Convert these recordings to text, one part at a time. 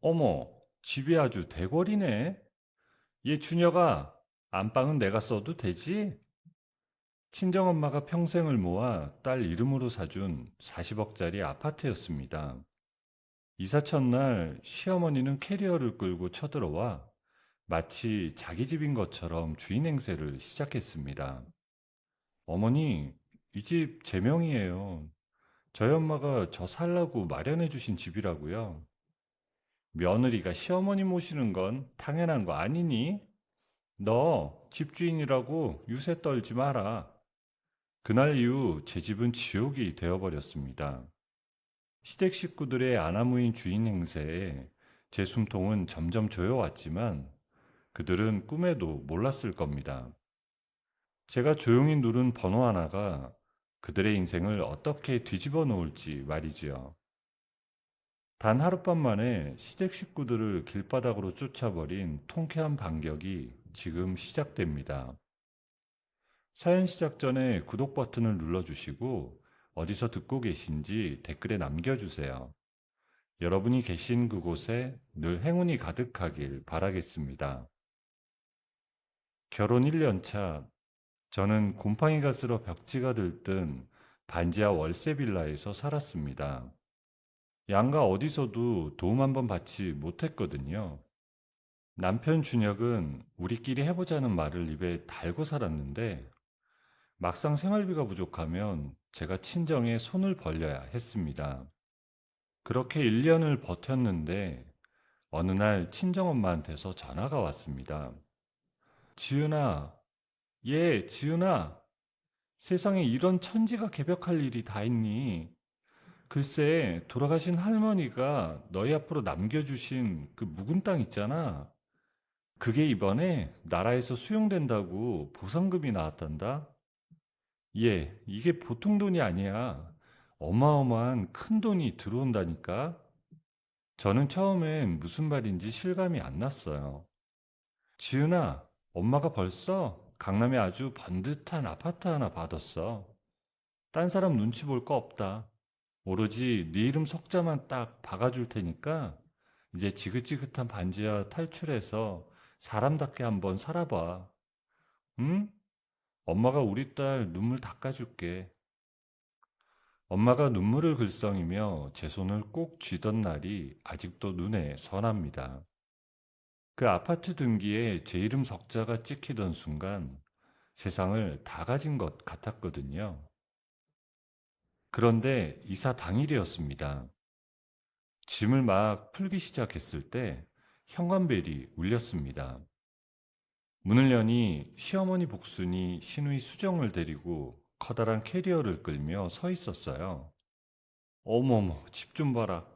어머, 집이 아주 대궐이네. 얘 준혁아, 안방은 내가 써도 되지? 친정엄마가 평생을 모아 딸 이름으로 사준 40억짜리 아파트였습니다. 이사 첫날 시어머니는 캐리어를 끌고 쳐들어와 마치 자기 집인 것처럼 주인 행세를 시작했습니다. 어머니, 이 집 제 명이에요. 저희 엄마가 저 살라고 마련해 주신 집이라고요. 며느리가 시어머니 모시는 건 당연한 거 아니니? 너 집주인이라고 유세 떨지 마라. 그날 이후 제 집은 지옥이 되어버렸습니다. 시댁 식구들의 아나무인 주인 행세에 제 숨통은 점점 조여왔지만 그들은 꿈에도 몰랐을 겁니다. 제가 조용히 누른 번호 하나가 그들의 인생을 어떻게 뒤집어 놓을지 말이지요. 단 하룻밤 만에 시댁 식구들을 길바닥으로 쫓아버린 통쾌한 반격이 지금 시작됩니다. 사연 시작 전에 구독 버튼을 눌러주시고 어디서 듣고 계신지 댓글에 남겨주세요. 여러분이 계신 그곳에 늘 행운이 가득하길 바라겠습니다. 결혼 1년 차, 저는 곰팡이가 쓸어 벽지가 들뜬 반지하 월세 빌라에서 살았습니다. 양가 어디서도 도움 한번 받지 못했거든요. 남편 준혁은 우리끼리 해보자는 말을 입에 달고 살았는데 막상 생활비가 부족하면 제가 친정에 손을 벌려야 했습니다. 그렇게 1년을 버텼는데 어느 날 친정엄마한테서 전화가 왔습니다. 지은아, 예, 지은아, 세상에 이런 천지가 개벽할 일이 다 있니? 글쎄, 돌아가신 할머니가 너희 앞으로 남겨주신 그 묵은 땅 있잖아. 그게 이번에 나라에서 수용된다고 보상금이 나왔단다. 예, 이게 보통 돈이 아니야. 어마어마한 큰 돈이 들어온다니까. 저는 처음엔 무슨 말인지 실감이 안 났어요. 지은아, 엄마가 벌써 강남에 아주 번듯한 아파트 하나 받았어. 딴 사람 눈치 볼 거 없다. 오로지 네 이름 석자만 딱 박아줄 테니까 이제 지긋지긋한 반지하 탈출해서 사람답게 한번 살아봐. 응? 엄마가 우리 딸 눈물 닦아줄게. 엄마가 눈물을 글썽이며 제 손을 꼭 쥐던 날이 아직도 눈에 선합니다. 그 아파트 등기에 제 이름 석자가 찍히던 순간 세상을 다 가진 것 같았거든요. 그런데 이사 당일이었습니다. 짐을 막 풀기 시작했을 때 현관벨이 울렸습니다. 문을 여니 시어머니 복순이 시누이 수정을 데리고 커다란 캐리어를 끌며 서 있었어요. 어머머, 집 좀 봐라.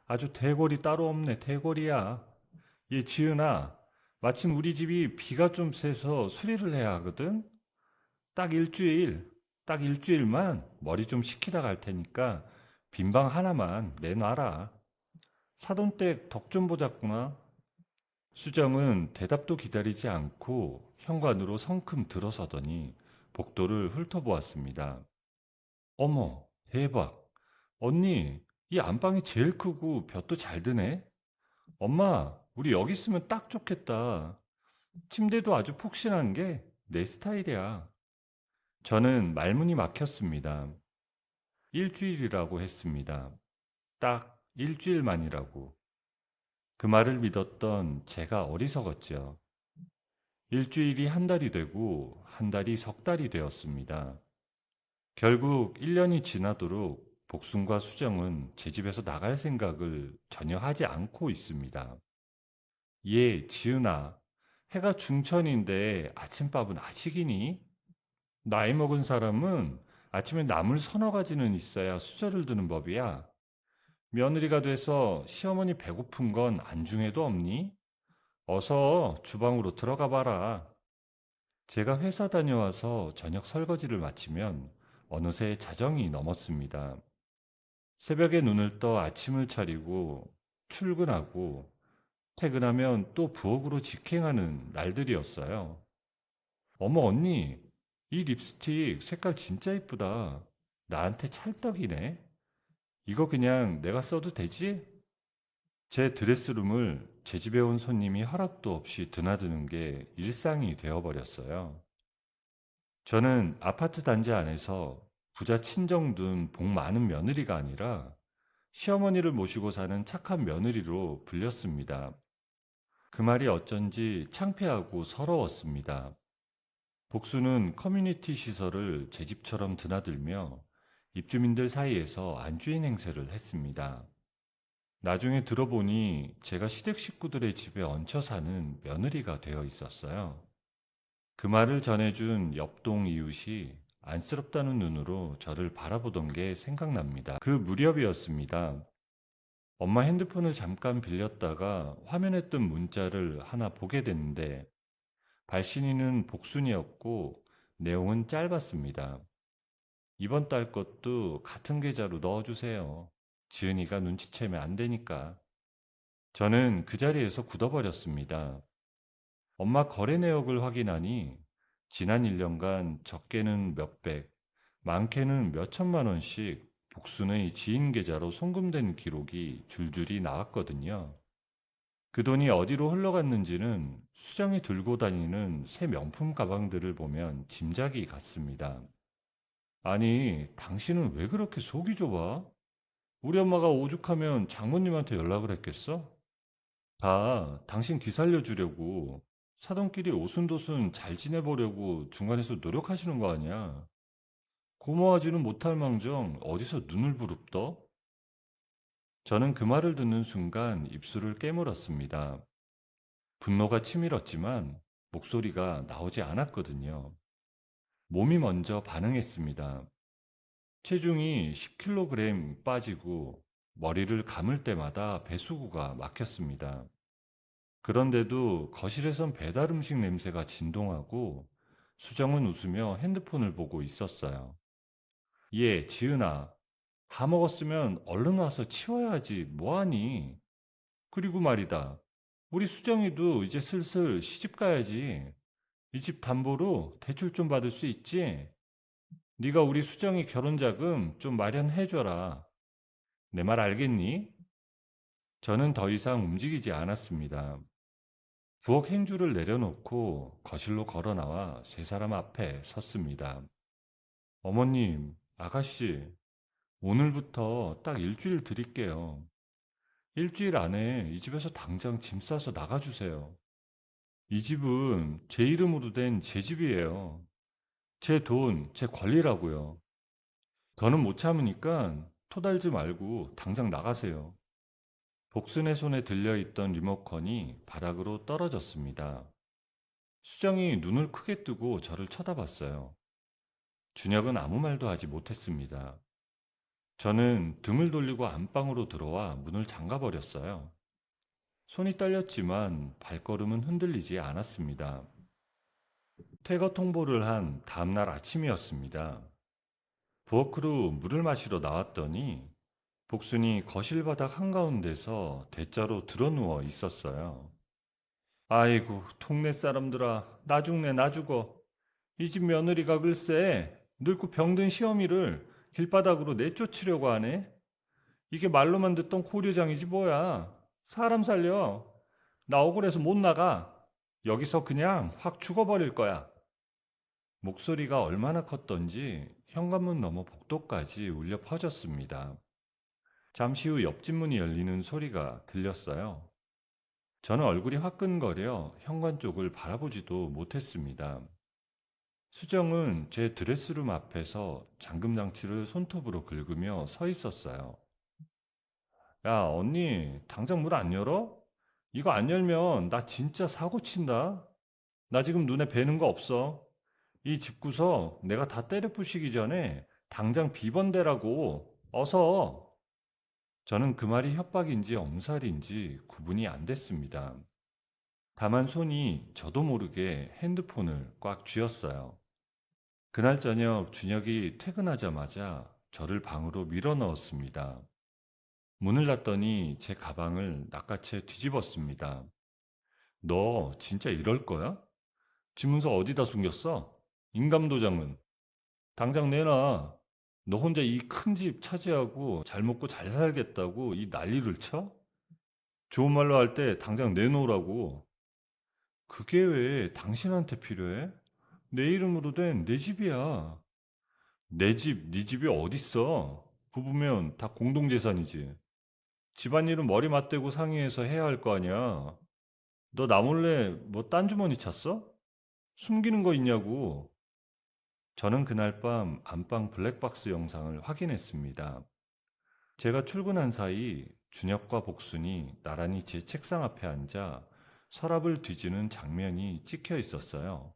아주 대궐이 따로 없네, 대궐이야. 얘 지은아, 마침 우리 집이 비가 좀 새서 수리를 해야 하거든? 딱 일주일, 딱 일주일만 머리 좀 식히다 갈 테니까 빈방 하나만 내놔라. 사돈댁 덕 좀 보자꾸나. 수정은 대답도 기다리지 않고 현관으로 성큼 들어서더니 복도를 훑어보았습니다. 어머, 대박. 언니, 이 안방이 제일 크고 볕도 잘 드네. 엄마, 우리 여기 있으면 딱 좋겠다. 침대도 아주 푹신한 게 내 스타일이야. 저는 말문이 막혔습니다. 일주일이라고 했습니다. 딱 일주일만이라고. 그 말을 믿었던 제가 어리석었죠. 일주일이 한 달이 되고 한 달이 석 달이 되었습니다. 결국 1년이 지나도록 복순과 수정은 제 집에서 나갈 생각을 전혀 하지 않고 있습니다. 예, 지은아. 해가 중천인데 아침밥은 아직이니? 나이 먹은 사람은 아침에 나물 서너 가지는 있어야 수저를 드는 법이야. 며느리가 돼서 시어머니 배고픈 건 안중에도 없니? 어서 주방으로 들어가 봐라. 제가 회사 다녀와서 저녁 설거지를 마치면 어느새 자정이 넘었습니다. 새벽에 눈을 떠 아침을 차리고 출근하고 퇴근하면 또 부엌으로 직행하는 날들이었어요. 어머 언니, 이 립스틱 색깔 진짜 이쁘다. 나한테 찰떡이네. 이거 그냥 내가 써도 되지? 제 드레스룸을 제 집에 온 손님이 허락도 없이 드나드는 게 일상이 되어버렸어요. 저는 아파트 단지 안에서 부자 친정둔 복 많은 며느리가 아니라 시어머니를 모시고 사는 착한 며느리로 불렸습니다. 그 말이 어쩐지 창피하고 서러웠습니다. 복수는 커뮤니티 시설을 제 집처럼 드나들며 입주민들 사이에서 안주인 행세를 했습니다. 나중에 들어보니 제가 시댁 식구들의 집에 얹혀 사는 며느리가 되어 있었어요. 그 말을 전해준 옆동 이웃이 안쓰럽다는 눈으로 저를 바라보던 게 생각납니다. 그 무렵이었습니다. 엄마 핸드폰을 잠깐 빌렸다가 화면에 뜬 문자를 하나 보게 됐는데 발신인은 복순이었고 내용은 짧았습니다. 이번 달 것도 같은 계좌로 넣어주세요. 지은이가 눈치채면 안 되니까. 저는 그 자리에서 굳어버렸습니다. 엄마 거래 내역을 확인하니 지난 1년간 적게는 몇백, 많게는 몇천만 원씩 복순의 지인 계좌로 송금된 기록이 줄줄이 나왔거든요. 그 돈이 어디로 흘러갔는지는 수정이 들고 다니는 새 명품 가방들을 보면 짐작이 갔습니다. 아니, 당신은 왜 그렇게 속이 좁아? 우리 엄마가 오죽하면 장모님한테 연락을 했겠어? 다 당신 기살려 주려고 사돈끼리 오순도순 잘 지내보려고 중간에서 노력하시는 거 아니야? 고마워하지는 못할 망정 어디서 눈을 부릅떠? 저는 그 말을 듣는 순간 입술을 깨물었습니다. 분노가 치밀었지만 목소리가 나오지 않았거든요. 몸이 먼저 반응했습니다. 체중이 10kg 빠지고 머리를 감을 때마다 배수구가 막혔습니다. 그런데도 거실에선 배달 음식 냄새가 진동하고 수정은 웃으며 핸드폰을 보고 있었어요. 예, 지은아. 다 먹었으면 얼른 와서 치워야지. 뭐하니? 그리고 말이다. 우리 수정이도 이제 슬슬 시집 가야지. 이 집 담보로 대출 좀 받을 수 있지? 네가 우리 수정이 결혼 자금 좀 마련해줘라. 내 말 알겠니? 저는 더 이상 움직이지 않았습니다. 부엌 행주를 내려놓고 거실로 걸어 나와 세 사람 앞에 섰습니다. 어머님, 아가씨, 오늘부터 딱 일주일 드릴게요. 일주일 안에 이 집에서 당장 짐 싸서 나가주세요. 이 집은 제 이름으로 된 제 집이에요. 제 돈, 제 권리라고요. 더는 못 참으니까 토달지 말고 당장 나가세요. 복순의 손에 들려있던 리모컨이 바닥으로 떨어졌습니다. 수정이 눈을 크게 뜨고 저를 쳐다봤어요. 준혁은 아무 말도 하지 못했습니다. 저는 등을 돌리고 안방으로 들어와 문을 잠가버렸어요. 손이 떨렸지만 발걸음은 흔들리지 않았습니다. 퇴거 통보를 한 다음날 아침이었습니다. 부엌으로 물을 마시러 나왔더니 복순이 거실 바닥 한가운데서 대자로 드러누워 있었어요. 아이고, 동네 사람들아, 나 죽네, 나 죽어. 이 집 며느리가 글쎄 늙고 병든 시어미를 길바닥으로 내쫓으려고 하네. 이게 말로만 듣던 고려장이지 뭐야. 사람 살려. 나 억울해서 못 나가. 여기서 그냥 확 죽어버릴 거야. 목소리가 얼마나 컸던지 현관문 너머 복도까지 울려 퍼졌습니다. 잠시 후 옆집 문이 열리는 소리가 들렸어요. 저는 얼굴이 화끈거려 현관 쪽을 바라보지도 못했습니다. 수정은 제 드레스룸 앞에서 잠금장치를 손톱으로 긁으며 서 있었어요. 야, 언니, 당장 문 안 열어? 이거 안 열면 나 진짜 사고 친다. 나 지금 눈에 뵈는 거 없어. 이 집구석 내가 다 때려 부시기 전에 당장 비번대라고. 어서. 저는 그 말이 협박인지 엄살인지 구분이 안 됐습니다. 다만 손이 저도 모르게 핸드폰을 꽉 쥐었어요. 그날 저녁 준혁이 퇴근하자마자 저를 방으로 밀어 넣었습니다. 문을 닫더니 제 가방을 낚아채 뒤집었습니다. 너 진짜 이럴 거야? 집 문서 어디다 숨겼어? 인감도장은? 당장 내놔. 너 혼자 이 큰 집 차지하고 잘 먹고 잘 살겠다고 이 난리를 쳐? 좋은 말로 할 때 당장 내놓으라고. 그게 왜 당신한테 필요해? 내 이름으로 된 내 집이야. 내 집, 네 집이 어딨어? 부부면 다 공동재산이지. 집안일은 머리 맞대고 상의해서 해야 할 거 아니야. 너 나 몰래 뭐 딴 주머니 찼어? 숨기는 거 있냐고. 저는 그날 밤 안방 블랙박스 영상을 확인했습니다. 제가 출근한 사이 준혁과 복순이 나란히 제 책상 앞에 앉아 서랍을 뒤지는 장면이 찍혀 있었어요.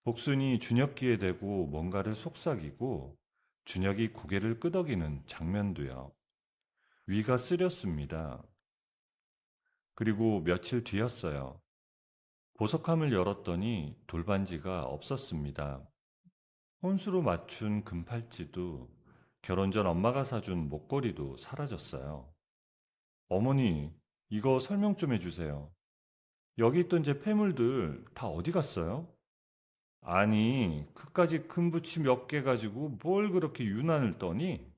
복순이 준혁 귀에 대고 뭔가를 속삭이고 준혁이 고개를 끄덕이는 장면도요. 위가 쓰렸습니다. 그리고 며칠 뒤였어요. 보석함을 열었더니 돌반지가 없었습니다. 혼수로 맞춘 금팔찌도 결혼 전 엄마가 사준 목걸이도 사라졌어요. 어머니, 이거 설명 좀 해주세요. 여기 있던 제 폐물들 다 어디 갔어요? 아니, 그까지 큰 부치 몇 개 가지고 뭘 그렇게 유난을 떠니?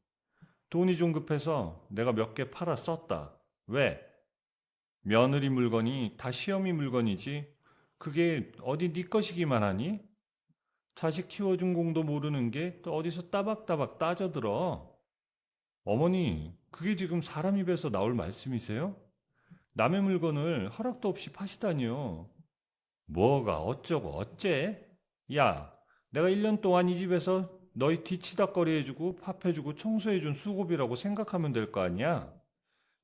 돈이 좀 급해서 내가 몇 개 팔아 썼다. 왜? 며느리 물건이 다 시어미 물건이지. 그게 어디 네 것이기만 하니? 자식 키워준 공도 모르는 게 또 어디서 따박따박 따져들어. 어머니, 그게 지금 사람 입에서 나올 말씀이세요? 남의 물건을 허락도 없이 파시다니요. 뭐가 어쩌고 어째? 야, 내가 1년 동안 이 집에서 너희 뒤치다꺼리 해주고 밥해주고 청소해준 수고비라고 생각하면 될 거 아니야?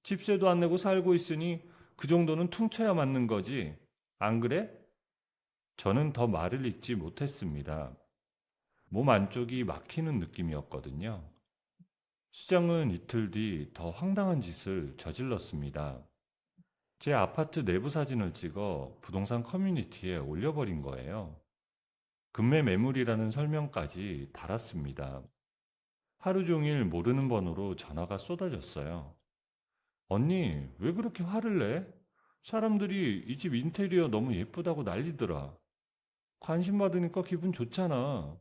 집세도 안 내고 살고 있으니 그 정도는 퉁쳐야 맞는 거지. 안 그래? 저는 더 말을 잇지 못했습니다. 몸 안쪽이 막히는 느낌이었거든요. 수장은 이틀 뒤 더 황당한 짓을 저질렀습니다. 제 아파트 내부 사진을 찍어 부동산 커뮤니티에 올려버린 거예요. 금매 매물이라는 설명까지 달았습니다. 하루 종일 모르는 번호로 전화가 쏟아졌어요. 언니, 왜 그렇게 화를 내? 사람들이 이 집 인테리어 너무 예쁘다고 난리더라. 관심 받으니까 기분 좋잖아.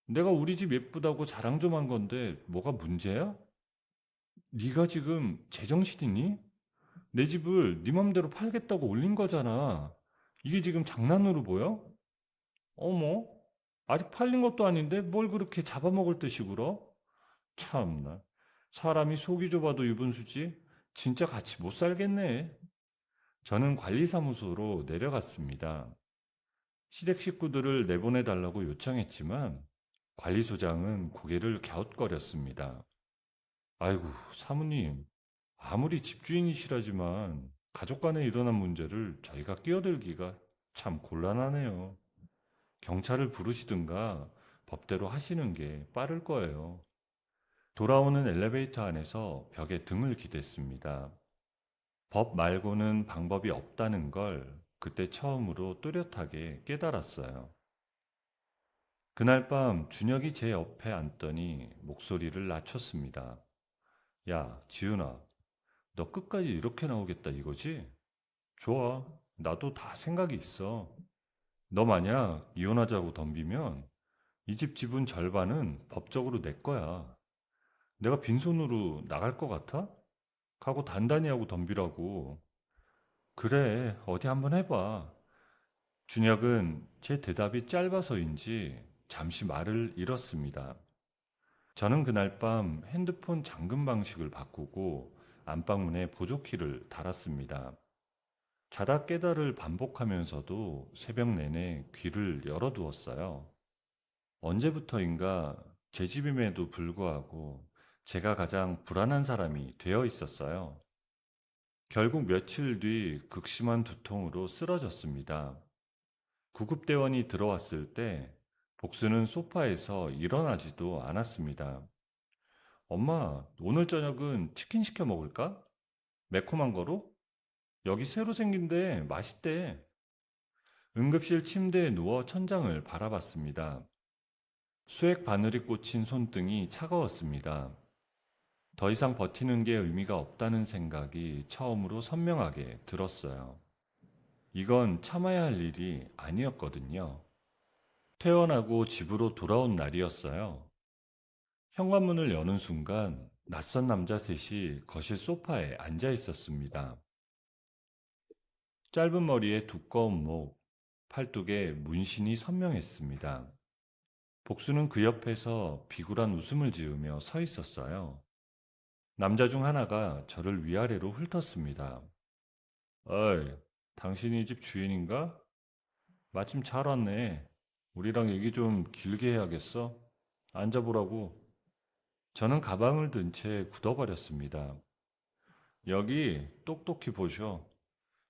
내가 우리 집 예쁘다고 자랑 좀 한 건데 뭐가 문제야? 네가 지금 제정신이니? 내 집을 네 맘대로 팔겠다고 올린 거잖아. 이게 지금 장난으로 보여? 어머, 아직 팔린 것도 아닌데 뭘 그렇게 잡아먹을 듯이 굴어? 참나, 사람이 속이 좁아도 유분수지? 진짜 같이 못 살겠네. 저는 관리사무소로 내려갔습니다. 시댁 식구들을 내보내달라고 요청했지만 관리소장은 고개를 갸웃거렸습니다. 아이고, 사모님, 아무리 집주인이시라지만 가족 간에 일어난 문제를 저희가 끼어들기가 참 곤란하네요. 경찰을 부르시든가 법대로 하시는 게 빠를 거예요. 돌아오는 엘리베이터 안에서 벽에 등을 기댔습니다. 법 말고는 방법이 없다는 걸 그때 처음으로 뚜렷하게 깨달았어요. 그날 밤 준혁이 제 옆에 앉더니 목소리를 낮췄습니다. 야, 지은아, 너 끝까지 이렇게 나오겠다 이거지? 좋아, 나도 다 생각이 있어. 너 만약 이혼하자고 덤비면 이 집 지분 절반은 법적으로 내 거야. 내가 빈손으로 나갈 것 같아? 각오 단단히 하고 덤비라고. 그래, 어디 한번 해봐. 준혁은 제 대답이 짧아서인지 잠시 말을 잃었습니다. 저는 그날 밤 핸드폰 잠금 방식을 바꾸고 안방문에 보조키를 달았습니다. 자다 깨다를 반복하면서도 새벽 내내 귀를 열어두었어요. 언제부터인가 제 집임에도 불구하고 제가 가장 불안한 사람이 되어 있었어요. 결국 며칠 뒤 극심한 두통으로 쓰러졌습니다. 구급대원이 들어왔을 때 복수는 소파에서 일어나지도 않았습니다. 엄마, 오늘 저녁은 치킨 시켜 먹을까? 매콤한 거로? 여기 새로 생긴데 맛있대. 응급실 침대에 누워 천장을 바라봤습니다. 수액 바늘이 꽂힌 손등이 차가웠습니다. 더 이상 버티는 게 의미가 없다는 생각이 처음으로 선명하게 들었어요. 이건 참아야 할 일이 아니었거든요. 퇴원하고 집으로 돌아온 날이었어요. 현관문을 여는 순간 낯선 남자 셋이 거실 소파에 앉아 있었습니다. 짧은 머리에 두꺼운 목, 팔뚝에 문신이 선명했습니다. 복수는 그 옆에서 비굴한 웃음을 지으며 서 있었어요. 남자 중 하나가 저를 위아래로 훑었습니다. 어이, 당신이 이 집 주인인가? 마침 잘 왔네. 우리랑 얘기 좀 길게 해야겠어? 앉아보라고. 저는 가방을 든 채 굳어버렸습니다. 여기 똑똑히 보셔.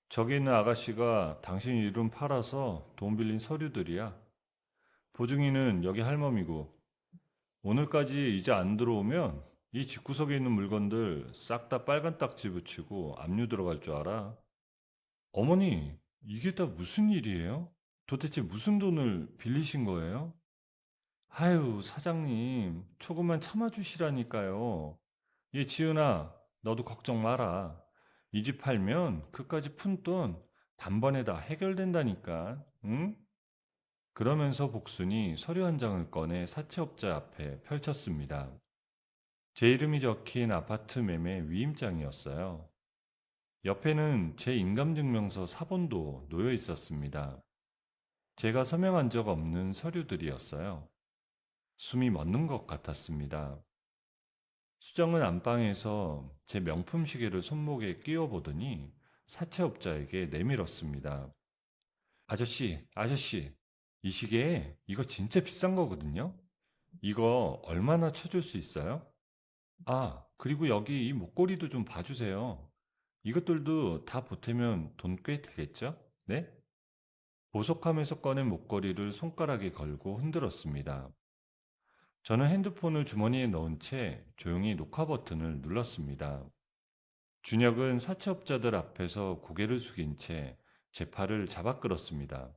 저기 있는 아가씨가 당신 이름 팔아서 돈 빌린 서류들이야. 보증인은 여기 할멈이고 오늘까지 이제 안 들어오면 이 집구석에 있는 물건들 싹 다 빨간 딱지 붙이고 압류 들어갈 줄 알아. 어머니, 이게 다 무슨 일이에요? 도대체 무슨 돈을 빌리신 거예요? 아유, 사장님, 조금만 참아주시라니까요. 얘 지은아, 너도 걱정 마라. 이 집 팔면 그까지 푼 돈 단번에 다 해결된다니까, 응? 그러면서 복순이 서류 한 장을 꺼내 사채업자 앞에 펼쳤습니다. 제 이름이 적힌 아파트 매매 위임장이었어요. 옆에는 제 인감증명서 사본도 놓여 있었습니다. 제가 서명한 적 없는 서류들이었어요. 숨이 멎는 것 같았습니다. 수정은 안방에서 제 명품 시계를 손목에 끼워 보더니 사채업자에게 내밀었습니다. 아저씨, 이 시계 이거 진짜 비싼 거거든요? 이거 얼마나 쳐줄 수 있어요? 아, 그리고 여기 이 목걸이도 좀 봐주세요. 이것들도 다 보태면 돈 꽤 되겠죠? 네? 보석함에서 꺼낸 목걸이를 손가락에 걸고 흔들었습니다. 저는 핸드폰을 주머니에 넣은 채 조용히 녹화 버튼을 눌렀습니다. 준혁은 사채업자들 앞에서 고개를 숙인 채 제 팔을 잡아 끌었습니다.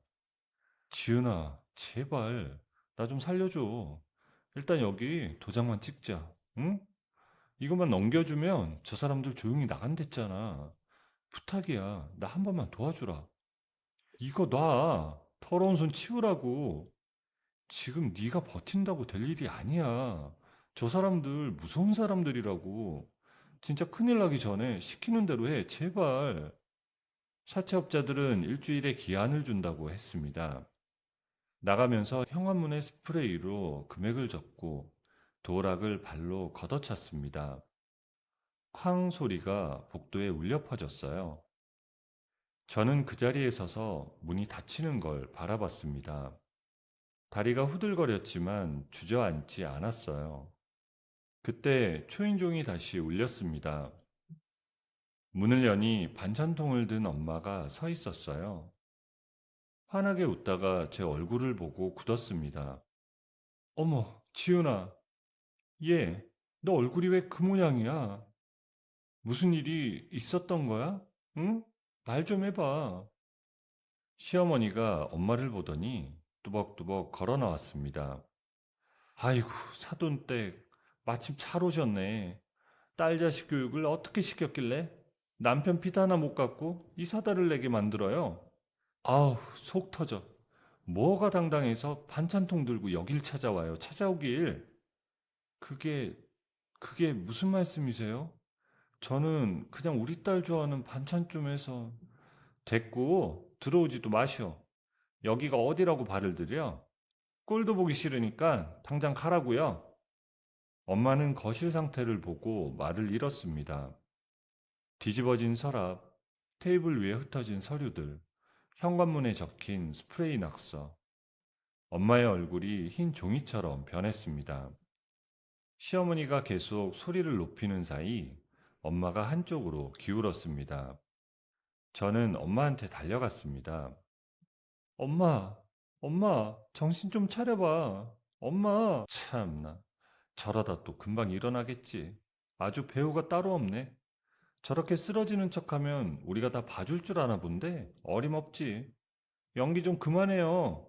지은아, 제발, 나 좀 살려줘. 일단 여기 도장만 찍자. 응? 이것만 넘겨주면 저 사람들 조용히 나간댔잖아. 부탁이야. 나 한 번만 도와주라. 이거 놔. 더러운 손 치우라고. 지금 네가 버틴다고 될 일이 아니야. 저 사람들 무서운 사람들이라고. 진짜 큰일 나기 전에 시키는 대로 해. 제발. 사채업자들은 일주일의 기한을 준다고 했습니다. 나가면서 현관문에 스프레이로 금액을 적고 도락을 발로 걷어찼습니다. 쾅 소리가 복도에 울려 퍼졌어요. 저는 그 자리에 서서 문이 닫히는 걸 바라봤습니다. 다리가 후들거렸지만 주저앉지 않았어요. 그때 초인종이 다시 울렸습니다. 문을 여니 반찬통을 든 엄마가 서 있었어요. 환하게 웃다가 제 얼굴을 보고 굳었습니다. 어머, 지은아, 얘, 너 얼굴이 왜 그 모양이야? 무슨 일이 있었던 거야? 응? 말 좀 해봐. 시어머니가 엄마를 보더니 뚜벅뚜벅 걸어 나왔습니다. 아이고, 사돈댁, 마침 잘 오셨네. 딸 자식 교육을 어떻게 시켰길래 남편 피도 하나 못 갖고 이 사다를 내게 만들어요? 아우, 속 터져. 뭐가 당당해서 반찬통 들고 여길 찾아와요. 찾아오길. 그게, 그게 무슨 말씀이세요? 저는 그냥 우리 딸 좋아하는 반찬 좀 해서. 됐고, 들어오지도 마셔. 여기가 어디라고 발을 들여? 꼴도 보기 싫으니까 당장 가라고요. 엄마는 거실 상태를 보고 말을 잃었습니다. 뒤집어진 서랍, 테이블 위에 흩어진 서류들, 현관문에 적힌 스프레이 낙서. 엄마의 얼굴이 흰 종이처럼 변했습니다. 시어머니가 계속 소리를 높이는 사이 엄마가 한쪽으로 기울었습니다. 저는 엄마한테 달려갔습니다. 엄마, 엄마, 정신 좀 차려봐. 엄마, 참나. 저러다 또 금방 일어나겠지. 아주 배우가 따로 없네. 저렇게 쓰러지는 척하면 우리가 다 봐줄 줄 아나 본데 어림없지. 연기 좀 그만해요.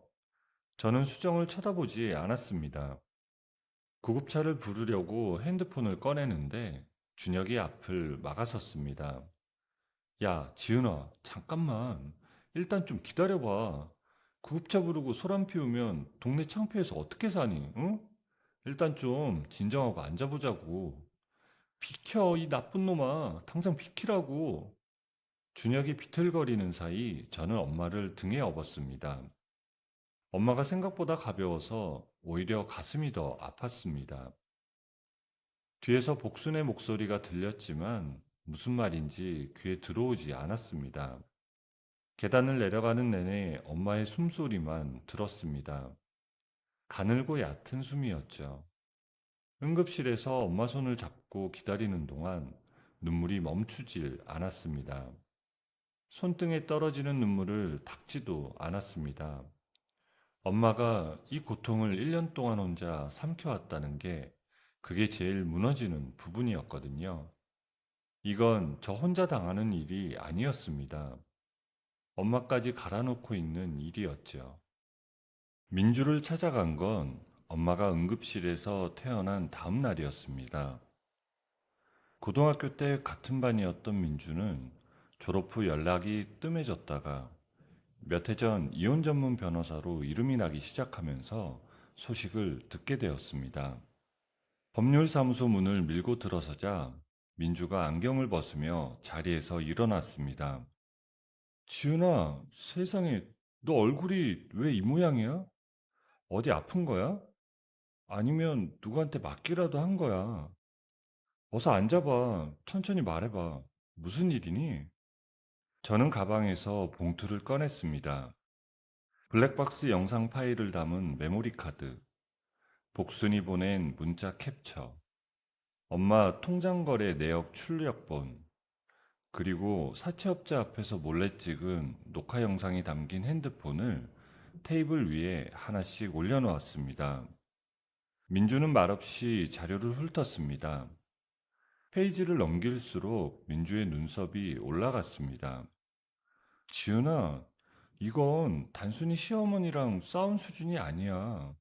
저는 수정을 쳐다보지 않았습니다. 구급차를 부르려고 핸드폰을 꺼내는데 준혁이 앞을 막아섰습니다. 야, 지은아, 잠깐만. 일단 좀 기다려봐. 구급차 부르고 소란 피우면 동네 창피해서 어떻게 사니, 응? 일단 좀 진정하고 앉아보자고. 비켜, 이 나쁜 놈아. 당장 비키라고. 준혁이 비틀거리는 사이 저는 엄마를 등에 업었습니다. 엄마가 생각보다 가벼워서 오히려 가슴이 더 아팠습니다. 뒤에서 복순의 목소리가 들렸지만 무슨 말인지 귀에 들어오지 않았습니다. 계단을 내려가는 내내 엄마의 숨소리만 들었습니다. 가늘고 얕은 숨이었죠. 응급실에서 엄마 손을 잡고 기다리는 동안 눈물이 멈추질 않았습니다. 손등에 떨어지는 눈물을 닦지도 않았습니다. 엄마가 이 고통을 1년 동안 혼자 삼켜왔다는 게 그게 제일 무너지는 부분이었거든요. 이건 저 혼자 당하는 일이 아니었습니다. 엄마까지 갈아놓고 있는 일이었죠. 민주를 찾아간 건 엄마가 응급실에서 태어난 다음 날이었습니다. 고등학교 때 같은 반이었던 민주는 졸업 후 연락이 뜸해졌다가 몇 해 전 이혼 전문 변호사로 이름이 나기 시작하면서 소식을 듣게 되었습니다. 법률사무소 문을 밀고 들어서자 민주가 안경을 벗으며 자리에서 일어났습니다. 지은아, 세상에, 너 얼굴이 왜 이 모양이야? 어디 아픈 거야? 아니면 누구한테 맞기라도 한 거야? 어서 앉아봐. 천천히 말해봐. 무슨 일이니? 저는 가방에서 봉투를 꺼냈습니다. 블랙박스 영상 파일을 담은 메모리 카드, 복순이 보낸 문자 캡처, 엄마 통장 거래 내역 출력본, 그리고 사채업자 앞에서 몰래 찍은 녹화 영상이 담긴 핸드폰을 테이블 위에 하나씩 올려놓았습니다. 민주는 말없이 자료를 훑었습니다. 페이지를 넘길수록 민주의 눈썹이 올라갔습니다. 지은아, 이건 단순히 시어머니랑 싸운 수준이 아니야.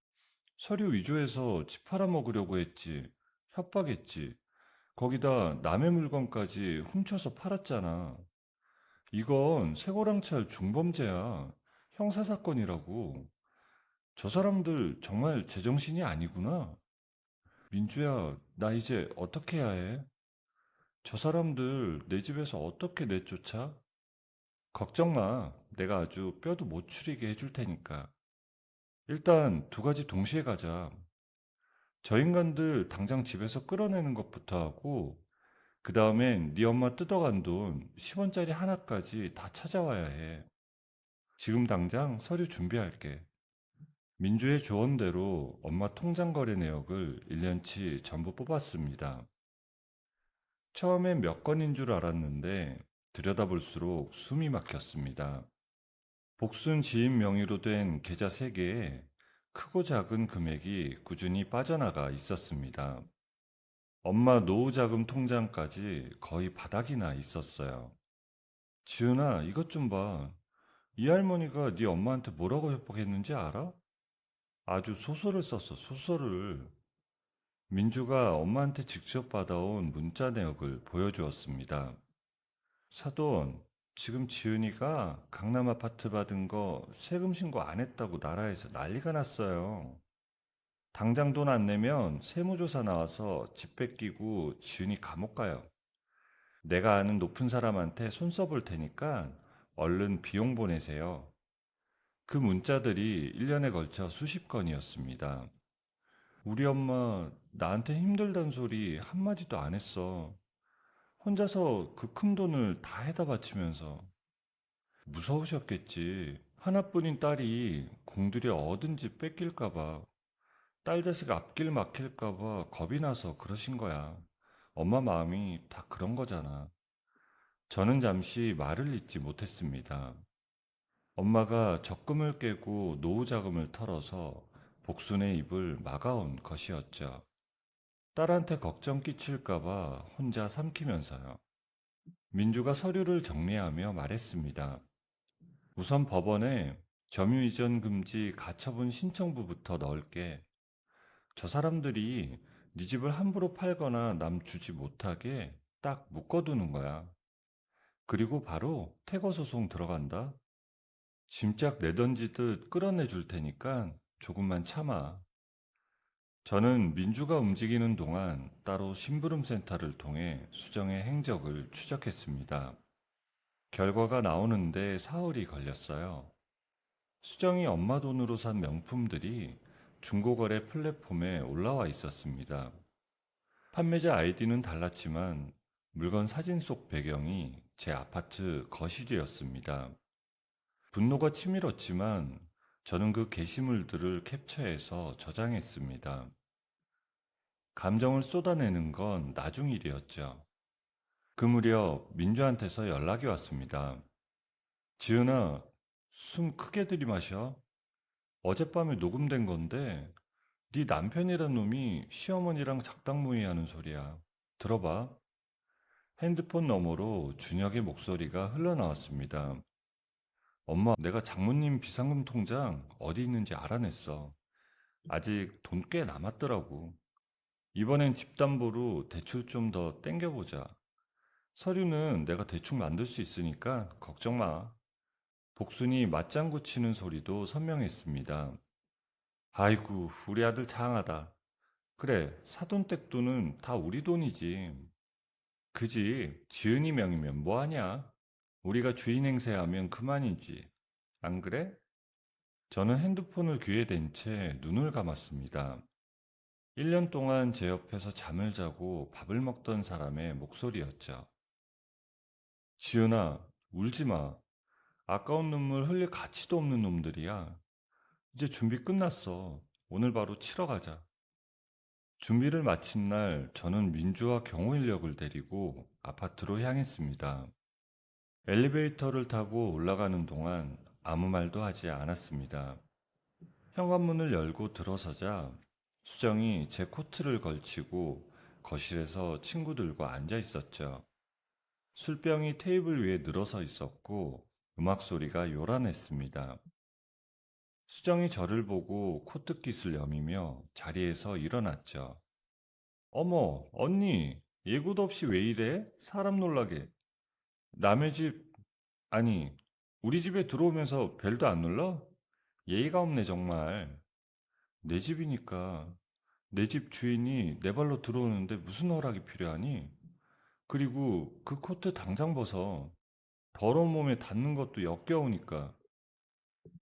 서류 위조해서 집 팔아먹으려고 했지. 협박했지. 거기다 남의 물건까지 훔쳐서 팔았잖아. 이건 쇠고랑찰 중범죄야. 형사사건이라고. 저 사람들 정말 제정신이 아니구나. 민주야, 나 이제 어떻게 해야 해? 저 사람들 내 집에서 어떻게 내쫓아? 걱정 마. 내가 아주 뼈도 못 추리게 해줄 테니까. 일단 두 가지 동시에 가자. 저 인간들 당장 집에서 끌어내는 것부터 하고, 그 다음엔 네 엄마 뜯어간 돈 10원짜리 하나까지 다 찾아와야 해. 지금 당장 서류 준비할게. 민주의 조언대로 엄마 통장 거래 내역을 1년치 전부 뽑았습니다. 처음엔 몇 건인 줄 알았는데 들여다볼수록 숨이 막혔습니다. 복순 지인 명의로 된 계좌 3개에 크고 작은 금액이 꾸준히 빠져나가 있었습니다. 엄마 노후자금 통장까지 거의 바닥이나 있었어요. 지은아, 이것 좀 봐. 이 할머니가 네 엄마한테 뭐라고 협박했는지 알아? 아주 소설을 썼어, 소설을. 민주가 엄마한테 직접 받아온 문자 내역을 보여주었습니다. 사돈, 지금 지은이가 강남 아파트 받은 거 세금 신고 안 했다고 나라에서 난리가 났어요. 당장 돈 안 내면 세무조사 나와서 집 뺏기고 지은이 감옥 가요. 내가 아는 높은 사람한테 손 써볼 테니까 얼른 비용 보내세요. 그 문자들이 1년에 걸쳐 수십 건이었습니다. 우리 엄마 나한테 힘들단 소리 한마디도 안 했어. 혼자서 그 큰 돈을 다 해다 바치면서 무서우셨겠지. 하나뿐인 딸이 공들여 얻은 집 뺏길까봐, 딸 자식 앞길 막힐까봐 겁이 나서 그러신 거야. 엄마 마음이 다 그런 거잖아. 저는 잠시 말을 잇지 못했습니다. 엄마가 적금을 깨고 노후 자금을 털어서 복순의 입을 막아온 것이었죠. 딸한테 걱정 끼칠까봐 혼자 삼키면서요. 민주가 서류를 정리하며 말했습니다. 우선 법원에 점유 이전 금지 가처분 신청부부터 넣을게. 저 사람들이 네 집을 함부로 팔거나 남 주지 못하게 딱 묶어두는 거야. 그리고 바로 퇴거 소송 들어간다. 짐짝 내던지듯 끌어내 줄 테니까 조금만 참아. 저는 민주가 움직이는 동안 따로 심부름센터를 통해 수정의 행적을 추적했습니다. 결과가 나오는데 사흘이 걸렸어요. 수정이 엄마 돈으로 산 명품들이 중고거래 플랫폼에 올라와 있었습니다. 판매자 아이디는 달랐지만 물건 사진 속 배경이 제 아파트 거실이었습니다. 분노가 치밀었지만 저는 그 게시물들을 캡처해서 저장했습니다. 감정을 쏟아내는 건 나중 일이었죠. 그 무렵 민주한테서 연락이 왔습니다. 지은아, 숨 크게 들이마셔. 어젯밤에 녹음된 건데 네 남편이란 놈이 시어머니랑 작당무의하는 소리야. 들어봐. 핸드폰 너머로 준혁의 목소리가 흘러나왔습니다. 엄마, 내가 장모님 비상금 통장 어디 있는지 알아냈어. 아직 돈 꽤 남았더라고. 이번엔 집담보로 대출 좀 더 땡겨보자. 서류는 내가 대충 만들 수 있으니까 걱정 마. 복순이 맞장구 치는 소리도 선명했습니다. 아이고, 우리 아들 장하다. 그래, 사돈댁 돈은 다 우리 돈이지. 그지, 지은이 명이면 뭐하냐? 우리가 주인 행세하면 그만이지. 안 그래? 저는 핸드폰을 귀에 댄 채 눈을 감았습니다. 1년 동안 제 옆에서 잠을 자고 밥을 먹던 사람의 목소리였죠. 지은아, 울지 마. 아까운 눈물 흘릴 가치도 없는 놈들이야. 이제 준비 끝났어. 오늘 바로 치러 가자. 준비를 마친 날 저는 민주와 경호 인력을 데리고 아파트로 향했습니다. 엘리베이터를 타고 올라가는 동안 아무 말도 하지 않았습니다. 현관문을 열고 들어서자 수정이 제 코트를 걸치고 거실에서 친구들과 앉아 있었죠. 술병이 테이블 위에 늘어서 있었고 음악 소리가 요란했습니다. 수정이 저를 보고 코트깃을 여미며 자리에서 일어났죠. 어머, 언니, 예고도 없이 왜 이래? 사람 놀라게. 남의 집, 아니, 우리 집에 들어오면서 벨도 안 눌러? 예의가 없네, 정말. 내 집이니까. 내 집 주인이 내 발로 들어오는데 무슨 허락이 필요하니? 그리고 그 코트 당장 벗어. 더러운 몸에 닿는 것도 역겨우니까.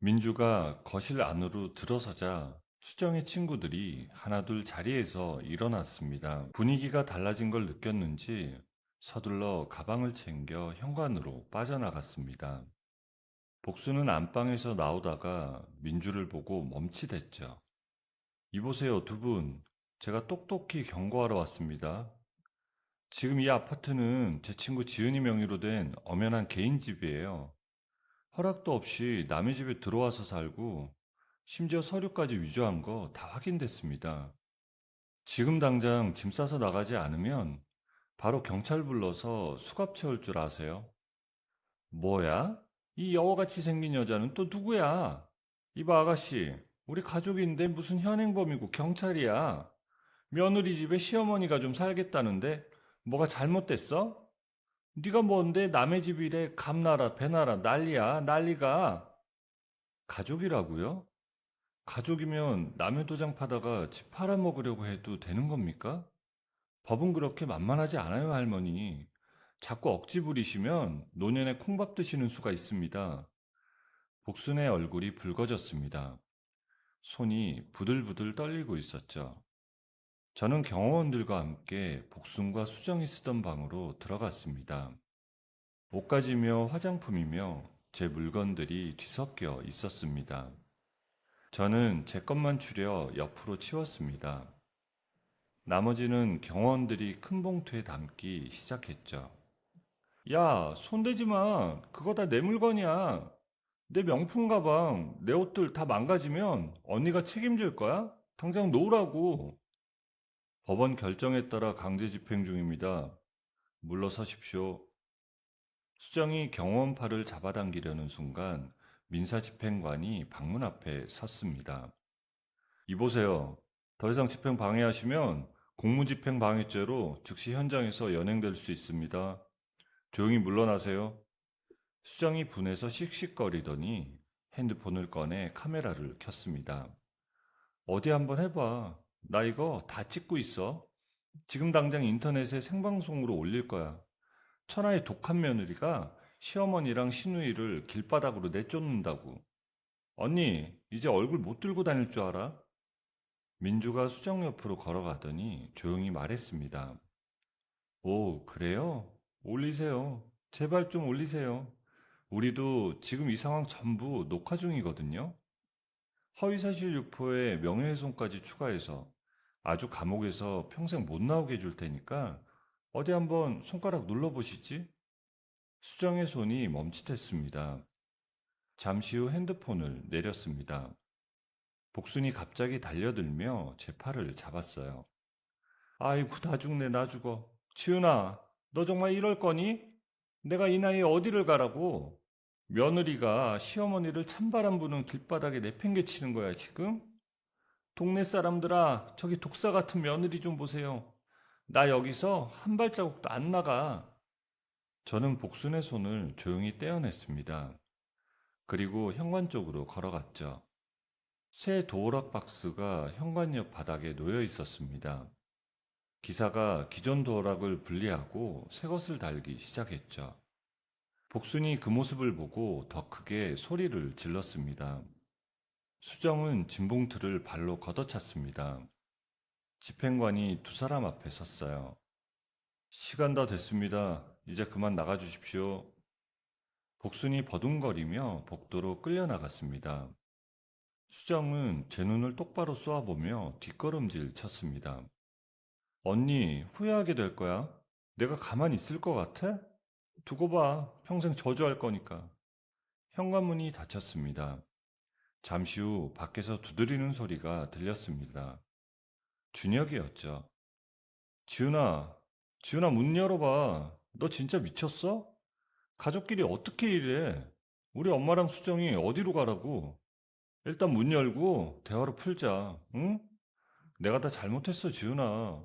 민주가 거실 안으로 들어서자 수정의 친구들이 하나둘 자리에서 일어났습니다. 분위기가 달라진 걸 느꼈는지 서둘러 가방을 챙겨 현관으로 빠져나갔습니다. 복수는 안방에서 나오다가 민주를 보고 멈칫했죠. 이보세요, 두 분. 제가 똑똑히 경고하러 왔습니다. 지금 이 아파트는 제 친구 지은이 명의로 된 엄연한 개인 집이에요. 허락도 없이 남의 집에 들어와서 살고 심지어 서류까지 위조한 거 다 확인됐습니다. 지금 당장 짐 싸서 나가지 않으면 바로 경찰 불러서 수갑 채울 줄 아세요? 뭐야? 이 여우같이 생긴 여자는 또 누구야? 이봐 아가씨, 우리 가족인데 무슨 현행범이고 경찰이야. 며느리 집에 시어머니가 좀 살겠다는데 뭐가 잘못됐어? 네가 뭔데 남의 집이래 감나라 배나라 난리야 난리가. 가족이라고요? 가족이면 남의 도장 파다가 집 팔아먹으려고 해도 되는 겁니까? 법은 그렇게 만만하지 않아요, 할머니. 자꾸 억지 부리시면 노년에 콩밥 드시는 수가 있습니다. 복순의 얼굴이 붉어졌습니다. 손이 부들부들 떨리고 있었죠. 저는 경호원들과 함께 복순과 수정이 쓰던 방으로 들어갔습니다. 옷가지며 화장품이며 제 물건들이 뒤섞여 있었습니다. 저는 제 것만 추려 옆으로 치웠습니다. 나머지는 경호원들이 큰 봉투에 담기 시작했죠. 야, 손대지 마. 그거 다 내 물건이야. 내 명품 가방, 내 옷들 다 망가지면 언니가 책임질 거야? 당장 놓으라고. 법원 결정에 따라 강제 집행 중입니다. 물러서십시오. 수정이 경호원 팔을 잡아당기려는 순간 민사집행관이 방문 앞에 섰습니다. 이보세요. 더 이상 집행 방해하시면 공무집행 방해죄로 즉시 현장에서 연행될 수 있습니다. 조용히 물러나세요. 수정이 분해서 씩씩거리더니 핸드폰을 꺼내 카메라를 켰습니다. 어디 한번 해봐. 나 이거 다 찍고 있어. 지금 당장 인터넷에 생방송으로 올릴 거야. 천하의 독한 며느리가 시어머니랑 시누이를 길바닥으로 내쫓는다고. 언니, 이제 얼굴 못 들고 다닐 줄 알아? 민주가 수정 옆으로 걸어가더니 조용히 말했습니다. 오, 그래요? 올리세요. 제발 좀 올리세요. 우리도 지금 이 상황 전부 녹화 중이거든요. 허위사실 유포에 명예훼손까지 추가해서 아주 감옥에서 평생 못 나오게 해줄 테니까 어디 한번 손가락 눌러보시지? 수정의 손이 멈칫했습니다. 잠시 후 핸드폰을 내렸습니다. 복순이 갑자기 달려들며 제 팔을 잡았어요. 아이고, 나 죽네, 나 죽어. 지은아, 너 정말 이럴 거니? 내가 이 나이에 어디를 가라고? 며느리가 시어머니를 찬바람 부는 길바닥에 내팽개치는 거야, 지금? 동네 사람들아, 저기 독사 같은 며느리 좀 보세요. 나 여기서 한 발자국도 안 나가. 저는 복순의 손을 조용히 떼어냈습니다. 그리고 현관 쪽으로 걸어갔죠. 새 도어락 박스가 현관 옆 바닥에 놓여 있었습니다. 기사가 기존 도어락을 분리하고 새 것을 달기 시작했죠. 복순이 그 모습을 보고 더 크게 소리를 질렀습니다. 수정은 진봉틀을 발로 걷어찼습니다. 집행관이 두 사람 앞에 섰어요. 시간 다 됐습니다. 이제 그만 나가주십시오. 복순이 버둥거리며 복도로 끌려나갔습니다. 수정은 제 눈을 똑바로 쏘아보며 뒷걸음질 쳤습니다. 언니, 후회하게 될 거야. 내가 가만히 있을 것 같아? 두고 봐. 평생 저주할 거니까. 현관문이 닫혔습니다. 잠시 후 밖에서 두드리는 소리가 들렸습니다. 준혁이었죠. 지은아, 지은아 문 열어봐. 너 진짜 미쳤어? 가족끼리 어떻게 이래? 우리 엄마랑 수정이 어디로 가라고? 일단 문 열고 대화로 풀자. 응? 내가 다 잘못했어, 지은아.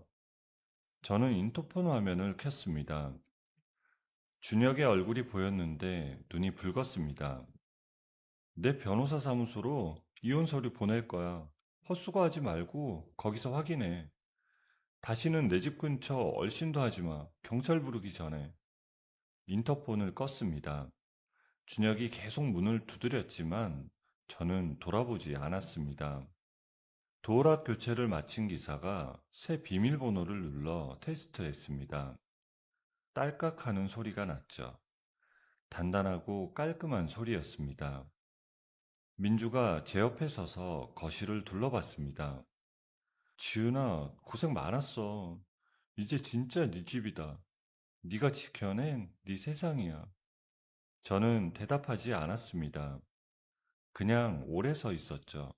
저는 인터폰 화면을 켰습니다. 준혁의 얼굴이 보였는데 눈이 붉었습니다. 내 변호사 사무소로 이혼 서류 보낼 거야. 헛수고하지 말고 거기서 확인해. 다시는 내 집 근처 얼씬도 하지 마. 경찰 부르기 전에. 인터폰을 껐습니다. 준혁이 계속 문을 두드렸지만 저는 돌아보지 않았습니다. 도어락 교체를 마친 기사가 새 비밀번호를 눌러 테스트했습니다. 딸깍하는 소리가 났죠. 단단하고 깔끔한 소리였습니다. 민주가 제 옆에 서서 거실을 둘러봤습니다. 지은아, 고생 많았어. 이제 진짜 네 집이다. 네가 지켜낸 네 세상이야. 저는 대답하지 않았습니다. 그냥 오래 서 있었죠.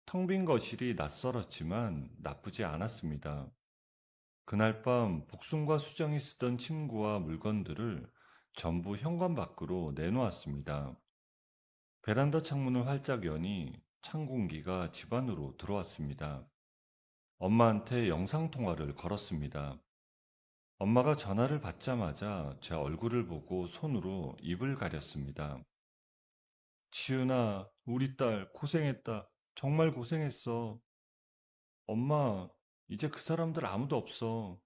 텅 빈 거실이 낯설었지만 나쁘지 않았습니다. 그날 밤 복순과 수정이 쓰던 침구와 물건들을 전부 현관 밖으로 내놓았습니다. 베란다 창문을 활짝 여니 찬 공기가 집 안으로 들어왔습니다. 엄마한테 영상통화를 걸었습니다. 엄마가 전화를 받자마자 제 얼굴을 보고 손으로 입을 가렸습니다. 지은아, 우리 딸 고생했다. 정말 고생했어. 엄마, 이제 그 사람들 아무도 없어.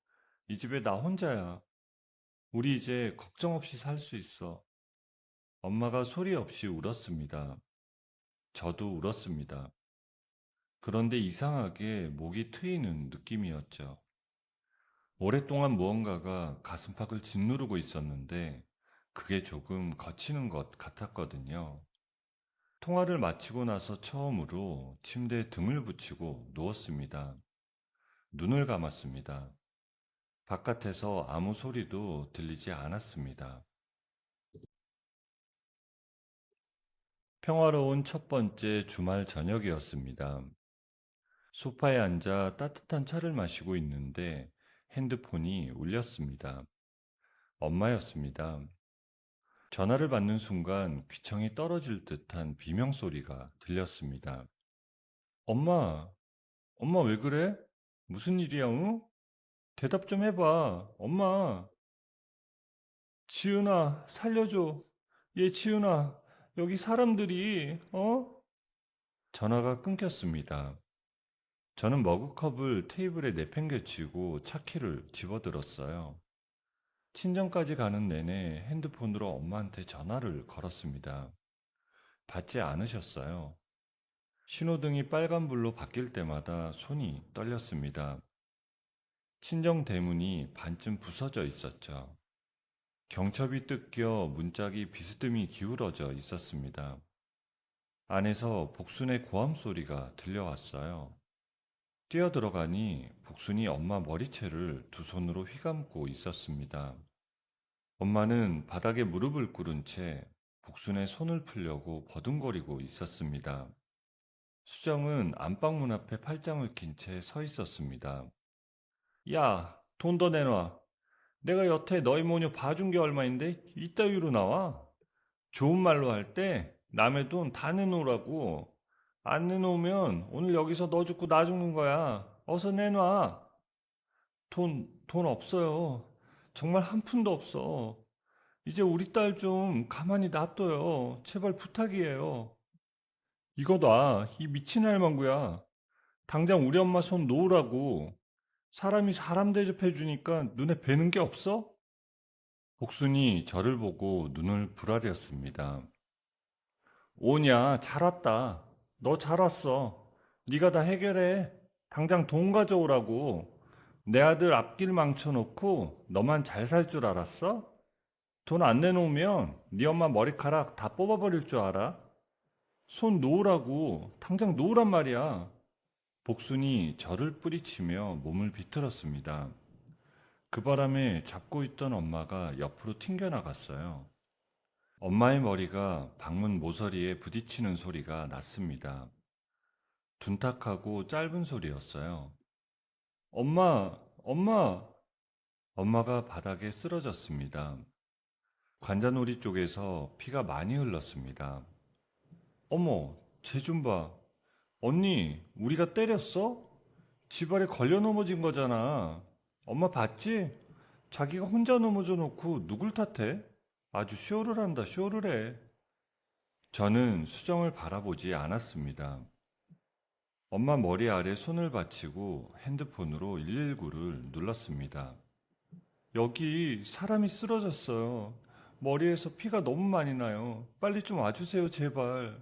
이 집에 나 혼자야. 우리 이제 걱정 없이 살 수 있어. 엄마가 소리 없이 울었습니다. 저도 울었습니다. 그런데 이상하게 목이 트이는 느낌이었죠. 오랫동안 무언가가 가슴팍을 짓누르고 있었는데 그게 조금 거치는 것 같았거든요. 통화를 마치고 나서 처음으로 침대에 등을 붙이고 누웠습니다. 눈을 감았습니다. 바깥에서 아무 소리도 들리지 않았습니다. 평화로운 첫 번째 주말 저녁이었습니다. 소파에 앉아 따뜻한 차를 마시고 있는데 핸드폰이 울렸습니다. 엄마였습니다. 전화를 받는 순간 귀청이 떨어질 듯한 비명소리가 들렸습니다. 엄마, 엄마 왜 그래? 무슨 일이야, 응? 대답 좀 해봐, 엄마. 지은아, 살려줘. 얘 지은아, 여기 사람들이, 어? 전화가 끊겼습니다. 저는 머그컵을 테이블에 내팽개치고 차키를 집어들었어요. 친정까지 가는 내내 핸드폰으로 엄마한테 전화를 걸었습니다. 받지 않으셨어요. 신호등이 빨간불로 바뀔 때마다 손이 떨렸습니다. 친정 대문이 반쯤 부서져 있었죠. 경첩이 뜯겨 문짝이 비스듬히 기울어져 있었습니다. 안에서 복순의 고함 소리가 들려왔어요. 뛰어들어가니 복순이 엄마 머리채를 두 손으로 휘감고 있었습니다. 엄마는 바닥에 무릎을 꿇은 채 복순의 손을 풀려고 버둥거리고 있었습니다. 수정은 안방문 앞에 팔짱을 낀 채 서 있었습니다. 야, 돈 더 내놔. 내가 여태 너희 모녀 봐준 게 얼마인데 이따위로 나와? 좋은 말로 할 때 남의 돈 다 내놓으라고. 안 내놓으면 오늘 여기서 너 죽고 나 죽는 거야. 어서 내놔. 돈 없어요. 정말 한 푼도 없어. 이제 우리 딸 좀 가만히 놔둬요. 제발 부탁이에요. 이거 놔. 이 미친 할망구야. 당장 우리 엄마 손 놓으라고. 사람이 사람 대접해 주니까 눈에 뵈는 게 없어? 복순이 저를 보고 눈을 부라렸습니다. 오냐, 잘 왔다. 너 잘 왔어. 네가 다 해결해. 당장 돈 가져오라고. 내 아들 앞길 망쳐놓고 너만 잘 살 줄 알았어? 돈 안 내놓으면 네 엄마 머리카락 다 뽑아버릴 줄 알아? 손 놓으라고. 당장 놓으란 말이야. 복순이 저를 뿌리치며 몸을 비틀었습니다. 그 바람에 잡고 있던 엄마가 옆으로 튕겨나갔어요. 엄마의 머리가 방문 모서리에 부딪히는 소리가 났습니다. 둔탁하고 짧은 소리였어요. 엄마, 엄마! 엄마가 바닥에 쓰러졌습니다. 관자놀이 쪽에서 피가 많이 흘렀습니다. 어머, 쟤 좀 봐. 언니, 우리가 때렸어? 집 아래 걸려 넘어진 거잖아. 엄마 봤지? 자기가 혼자 넘어져 놓고 누굴 탓해? 아주 쇼를 한다, 쇼를 해. 저는 수정을 바라보지 않았습니다. 엄마 머리 아래 손을 받치고 핸드폰으로 119를 눌렀습니다. 여기 사람이 쓰러졌어요. 머리에서 피가 너무 많이 나요. 빨리 좀 와주세요, 제발.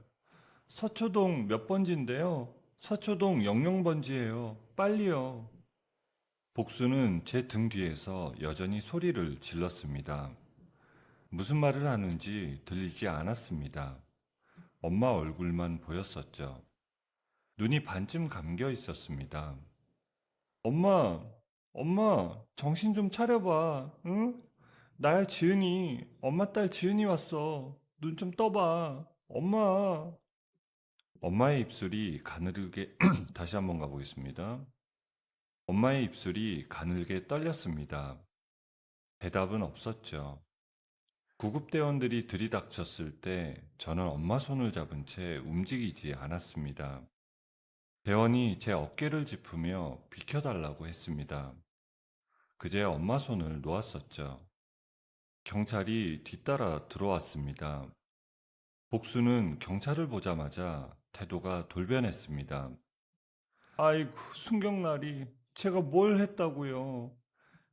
서초동 몇 번지인데요? 서초동 00번지예요. 빨리요. 복수는 제 등 뒤에서 여전히 소리를 질렀습니다. 무슨 말을 하는지 들리지 않았습니다. 엄마 얼굴만 보였었죠. 눈이 반쯤 감겨 있었습니다. 엄마, 엄마, 정신 좀 차려봐, 응? 나야 지은이, 엄마 딸 지은이 왔어. 눈 좀 떠봐. 엄마. 엄마의 입술이 가늘게, 다시 한번 가보겠습니다. 엄마의 입술이 가늘게 떨렸습니다. 대답은 없었죠. 구급대원들이 들이닥쳤을 때 저는 엄마 손을 잡은 채 움직이지 않았습니다. 대원이 제 어깨를 짚으며 비켜달라고 했습니다. 그제 엄마 손을 놓았었죠. 경찰이 뒤따라 들어왔습니다. 복수는 경찰을 보자마자 태도가 돌변했습니다. 아이고, 순경날이 제가 뭘 했다고요.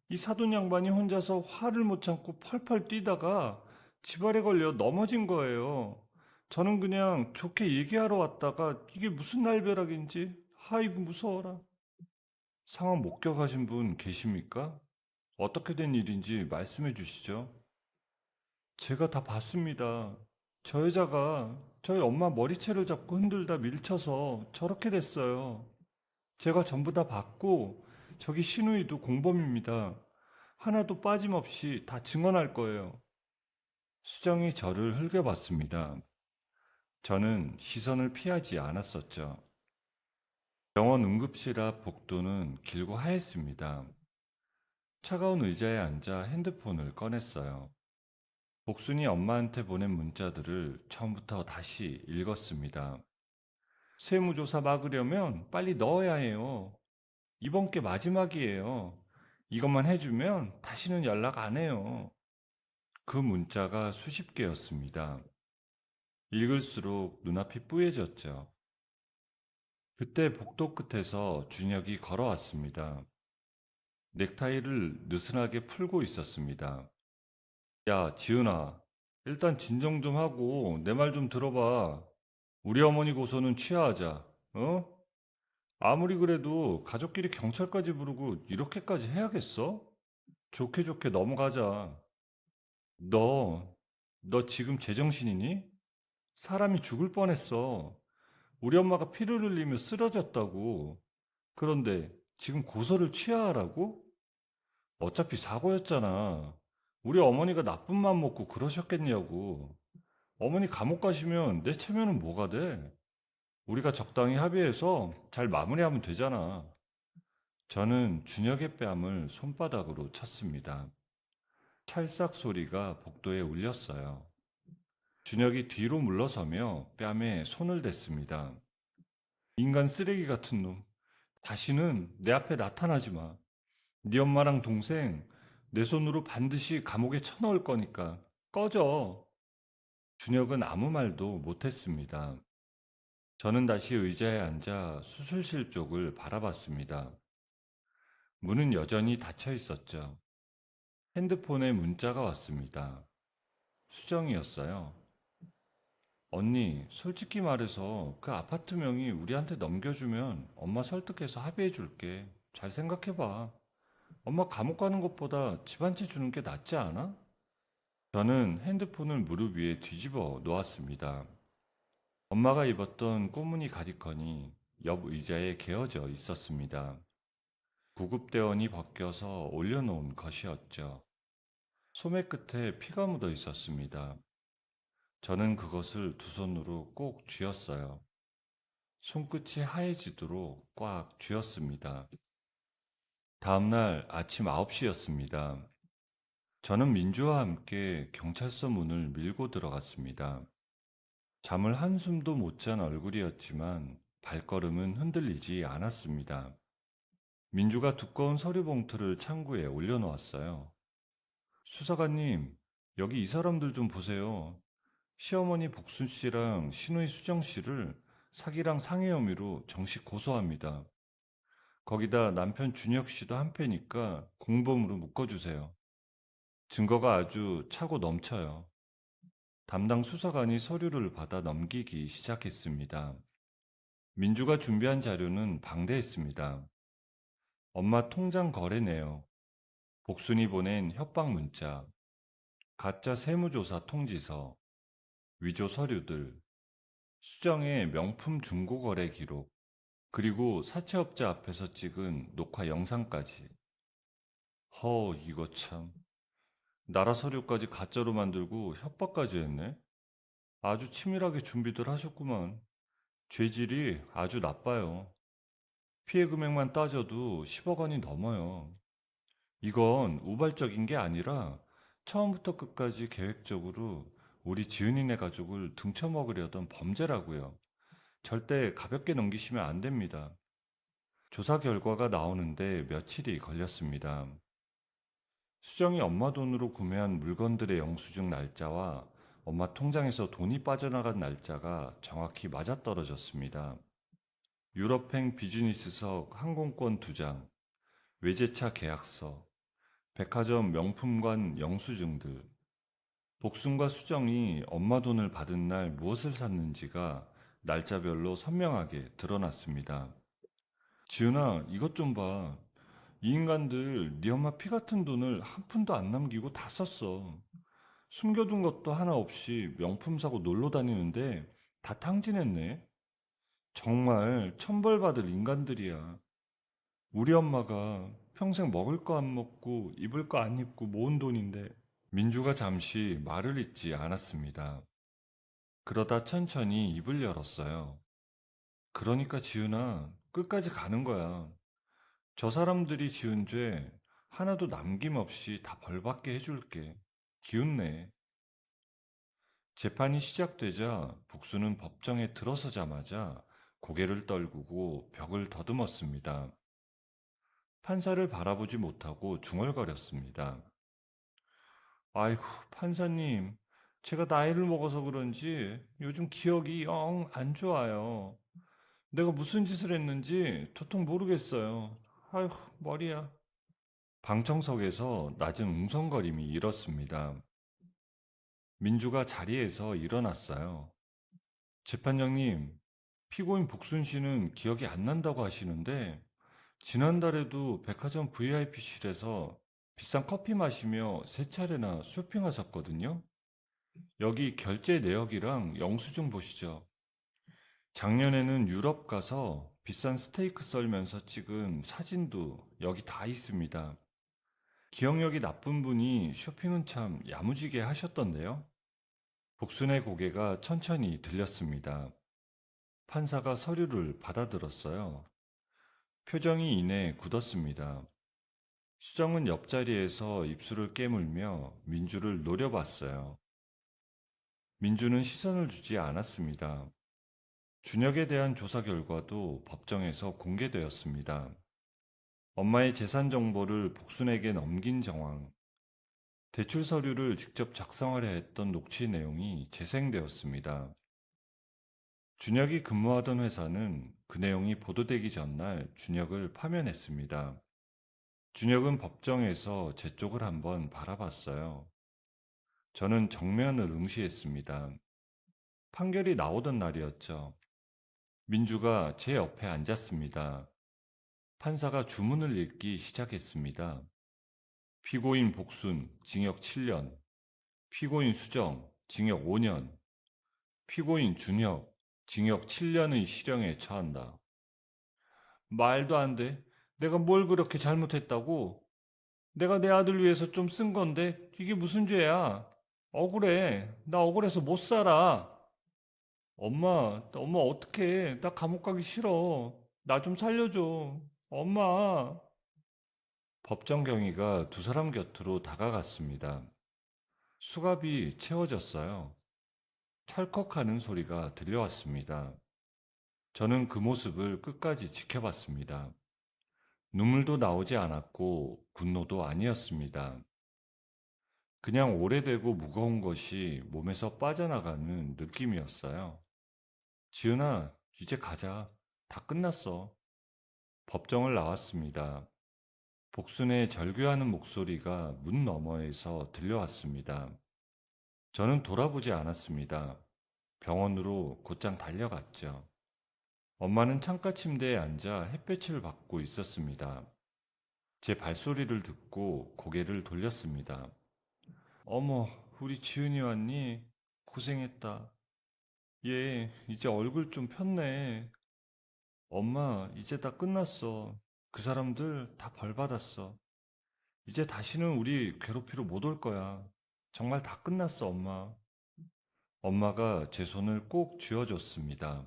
이 사돈 양반이 혼자서 화를 못 참고 펄펄 뛰다가 지발에 걸려 넘어진 거예요. 저는 그냥 좋게 얘기하러 왔다가 이게 무슨 날벼락인지 아이고 무서워라. 상황 목격하신 분 계십니까? 어떻게 된 일인지 말씀해 주시죠. 제가 다 봤습니다. 저 여자가 저희 엄마 머리채를 잡고 흔들다 밀쳐서 저렇게 됐어요. 제가 전부 다 봤고 저기 신우이도 공범입니다. 하나도 빠짐없이 다 증언할 거예요. 수정이 저를 흘겨봤습니다. 저는 시선을 피하지 않았었죠. 병원 응급실 앞 복도는 길고 하였습니다. 차가운 의자에 앉아 핸드폰을 꺼냈어요. 복순이 엄마한테 보낸 문자들을 처음부터 다시 읽었습니다. 세무조사 막으려면 빨리 넣어야 해요. 이번 게 마지막이에요. 이것만 해주면 다시는 연락 안 해요. 그 문자가 수십 개였습니다. 읽을수록 눈앞이 뿌얘졌죠. 그때 복도 끝에서 준혁이 걸어왔습니다. 넥타이를 느슨하게 풀고 있었습니다. 야, 지은아. 일단 진정 좀 하고 내 말 좀 들어봐. 우리 어머니 고소는 취하하자. 어? 아무리 그래도 가족끼리 경찰까지 부르고 이렇게까지 해야겠어? 좋게 좋게 넘어가자. 너, 너 지금 제정신이니? 사람이 죽을 뻔했어. 우리 엄마가 피를 흘리며 쓰러졌다고. 그런데 지금 고소를 취하하라고? 어차피 사고였잖아. 우리 어머니가 나쁜 맘 먹고 그러셨겠냐고. 어머니 감옥 가시면 내 체면은 뭐가 돼? 우리가 적당히 합의해서 잘 마무리하면 되잖아. 저는 준혁의 뺨을 손바닥으로 쳤습니다. 찰싹 소리가 복도에 울렸어요. 준혁이 뒤로 물러서며 뺨에 손을 댔습니다. 인간 쓰레기 같은 놈. 다시는 내 앞에 나타나지 마. 네 엄마랑 동생 내 손으로 반드시 감옥에 쳐넣을 거니까 꺼져. 준혁은 아무 말도 못했습니다. 저는 다시 의자에 앉아 수술실 쪽을 바라봤습니다. 문은 여전히 닫혀 있었죠. 핸드폰에 문자가 왔습니다. 수정이었어요. 언니, 솔직히 말해서 그 아파트 명의 우리한테 넘겨주면 엄마 설득해서 합의해 줄게. 잘 생각해봐. 엄마 감옥 가는 것보다 집 한 채 주는 게 낫지 않아? 저는 핸드폰을 무릎 위에 뒤집어 놓았습니다. 엄마가 입었던 꽃무늬 가디건이 옆 의자에 개어져 있었습니다. 구급대원이 벗겨서 올려놓은 것이었죠. 소매 끝에 피가 묻어 있었습니다. 저는 그것을 두 손으로 꼭 쥐었어요. 손끝이 하얘지도록 꽉 쥐었습니다. 다음날 아침 9시였습니다. 저는 민주와 함께 경찰서 문을 밀고 들어갔습니다. 잠을 한숨도 못 잔 얼굴이었지만 발걸음은 흔들리지 않았습니다. 민주가 두꺼운 서류 봉투를 창구에 올려놓았어요. 수사관님, 여기 이 사람들 좀 보세요. 시어머니 복순 씨랑 시누이 수정 씨를 사기랑 상해 혐의로 정식 고소합니다. 거기다 남편 준혁 씨도 한패니까 공범으로 묶어주세요. 증거가 아주 차고 넘쳐요. 담당 수사관이 서류를 받아 넘기기 시작했습니다. 민주가 준비한 자료는 방대했습니다. 엄마 통장 거래 내역, 복순이 보낸 협박 문자, 가짜 세무조사 통지서, 위조 서류들, 수정의 명품 중고거래 기록, 그리고 사채업자 앞에서 찍은 녹화 영상까지. 이거 참. 나라 서류까지 가짜로 만들고 협박까지 했네. 아주 치밀하게 준비들 하셨구만. 죄질이 아주 나빠요. 피해 금액만 따져도 10억 원이 넘어요. 이건 우발적인 게 아니라 처음부터 끝까지 계획적으로 우리 지은이네 가족을 등쳐먹으려던 범죄라고요. 절대 가볍게 넘기시면 안 됩니다. 조사 결과가 나오는데 며칠이 걸렸습니다. 수정이 엄마 돈으로 구매한 물건들의 영수증 날짜와 엄마 통장에서 돈이 빠져나간 날짜가 정확히 맞아떨어졌습니다. 유럽행 비즈니스석 항공권 2장, 외제차 계약서, 백화점 명품관 영수증 들, 복순과 수정이 엄마 돈을 받은 날 무엇을 샀는지가 날짜별로 선명하게 드러났습니다. 지은아, 이것 좀 봐. 이 인간들 네 엄마 피 같은 돈을 한 푼도 안 남기고 다 썼어. 숨겨둔 것도 하나 없이 명품 사고 놀러 다니는데 다 탕진했네. 정말 천벌받을 인간들이야. 우리 엄마가 평생 먹을 거 안 먹고 입을 거 안 입고 모은 돈인데. 민주가 잠시 말을 잇지 않았습니다. 그러다 천천히 입을 열었어요. 그러니까 지은아, 끝까지 가는 거야. 저 사람들이 지은 죄 하나도 남김없이 다 벌받게 해줄게. 기운내. 재판이 시작되자 복수는 법정에 들어서자마자 고개를 떨구고 벽을 더듬었습니다. 판사를 바라보지 못하고 중얼거렸습니다. 아이고, 판사님, 제가 나이를 먹어서 그런지 요즘 기억이 영 안 좋아요. 내가 무슨 짓을 했는지 도통 모르겠어요. 아휴, 머리야. 방청석에서 낮은 웅성거림이 일었습니다. 민주가 자리에서 일어났어요. 재판장님, 피고인 복순 씨는 기억이 안 난다고 하시는데, 지난달에도 백화점 VIP실에서 비싼 커피 마시며 세 차례나 쇼핑하셨거든요. 여기 결제 내역이랑 영수증 보시죠. 작년에는 유럽 가서 비싼 스테이크 썰면서 찍은 사진도 여기 다 있습니다. 기억력이 나쁜 분이 쇼핑은 참 야무지게 하셨던데요. 복순의 고개가 천천히 들렸습니다. 판사가 서류를 받아들었어요. 표정이 이내 굳었습니다. 수정은 옆자리에서 입술을 깨물며 민주를 노려봤어요. 민주는 시선을 주지 않았습니다. 준혁에 대한 조사 결과도 법정에서 공개되었습니다. 엄마의 재산 정보를 복순에게 넘긴 정황, 대출 서류를 직접 작성하려 했던 녹취 내용이 재생되었습니다. 준혁이 근무하던 회사는 그 내용이 보도되기 전날 준혁을 파면했습니다. 준혁은 법정에서 제 쪽을 한번 바라봤어요. 저는 정면을 응시했습니다. 판결이 나오던 날이었죠. 민주가 제 옆에 앉았습니다. 판사가 주문을 읽기 시작했습니다. 피고인 복순, 징역 7년. 피고인 수정, 징역 5년. 피고인 준혁, 징역 7년의 실형에 처한다. 말도 안 돼. 내가 뭘 그렇게 잘못했다고? 내가 내 아들 위해서 좀 쓴 건데 이게 무슨 죄야? 억울해. 나 억울해서 못 살아. 엄마 어떡해. 나 감옥 가기 싫어. 나 좀 살려줘. 엄마. 법정 경위가 두 사람 곁으로 다가갔습니다. 수갑이 채워졌어요. 찰컥하는 소리가 들려왔습니다. 저는 그 모습을 끝까지 지켜봤습니다. 눈물도 나오지 않았고 분노도 아니었습니다. 그냥 오래되고 무거운 것이 몸에서 빠져나가는 느낌이었어요. 지은아, 이제 가자. 다 끝났어. 법정을 나왔습니다. 복순의 절규하는 목소리가 문 너머에서 들려왔습니다. 저는 돌아보지 않았습니다. 병원으로 곧장 달려갔죠. 엄마는 창가 침대에 앉아 햇볕을 받고 있었습니다. 제 발소리를 듣고 고개를 돌렸습니다. 어머, 우리 지은이 왔니? 고생했다. 얘, 이제 얼굴 좀 폈네. 엄마, 이제 다 끝났어. 그 사람들 다 벌 받았어. 이제 다시는 우리 괴롭히러 못 올 거야. 정말 다 끝났어, 엄마. 엄마가 제 손을 꼭 쥐어줬습니다.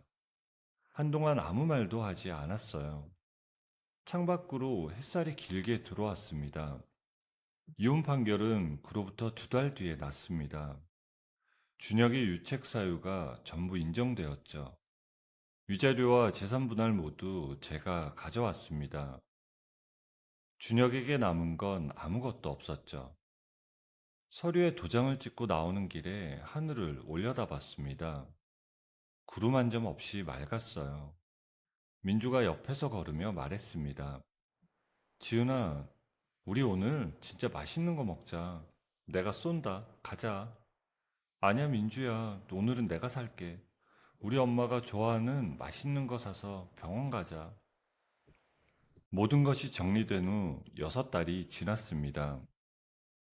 한동안 아무 말도 하지 않았어요. 창밖으로 햇살이 길게 들어왔습니다. 이혼 판결은 그로부터 2달 뒤에 났습니다. 준혁의 유책 사유가 전부 인정되었죠. 위자료와 재산 분할 모두 제가 가져왔습니다. 준혁에게 남은 건 아무것도 없었죠. 서류에 도장을 찍고 나오는 길에 하늘을 올려다봤습니다. 구름 한 점 없이 맑았어요. 민주가 옆에서 걸으며 말했습니다. 지은아, 우리 오늘 진짜 맛있는 거 먹자. 내가 쏜다. 가자. 아니야, 민주야. 오늘은 내가 살게. 우리 엄마가 좋아하는 맛있는 거 사서 병원 가자. 모든 것이 정리된 후 6달이 지났습니다.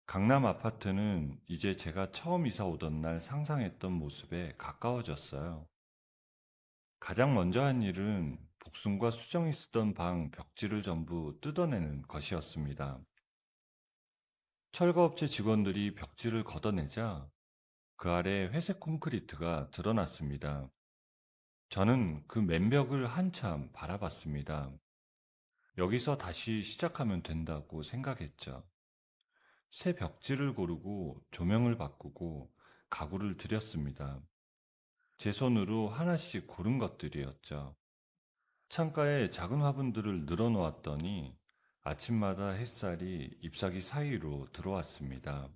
강남 아파트는 이제 제가 처음 이사 오던 날 상상했던 모습에 가까워졌어요. 가장 먼저 한 일은 복순과 수정이 쓰던 방 벽지를 전부 뜯어내는 것이었습니다. 철거업체 직원들이 벽지를 걷어내자 그 아래 회색 콘크리트가 드러났습니다. 저는 그 맨벽을 한참 바라봤습니다. 여기서 다시 시작하면 된다고 생각했죠. 새 벽지를 고르고 조명을 바꾸고 가구를 들였습니다. 제 손으로 하나씩 고른 것들이었죠. 창가에 작은 화분들을 늘어놓았더니 아침마다 햇살이 잎사귀 사이로 들어왔습니다.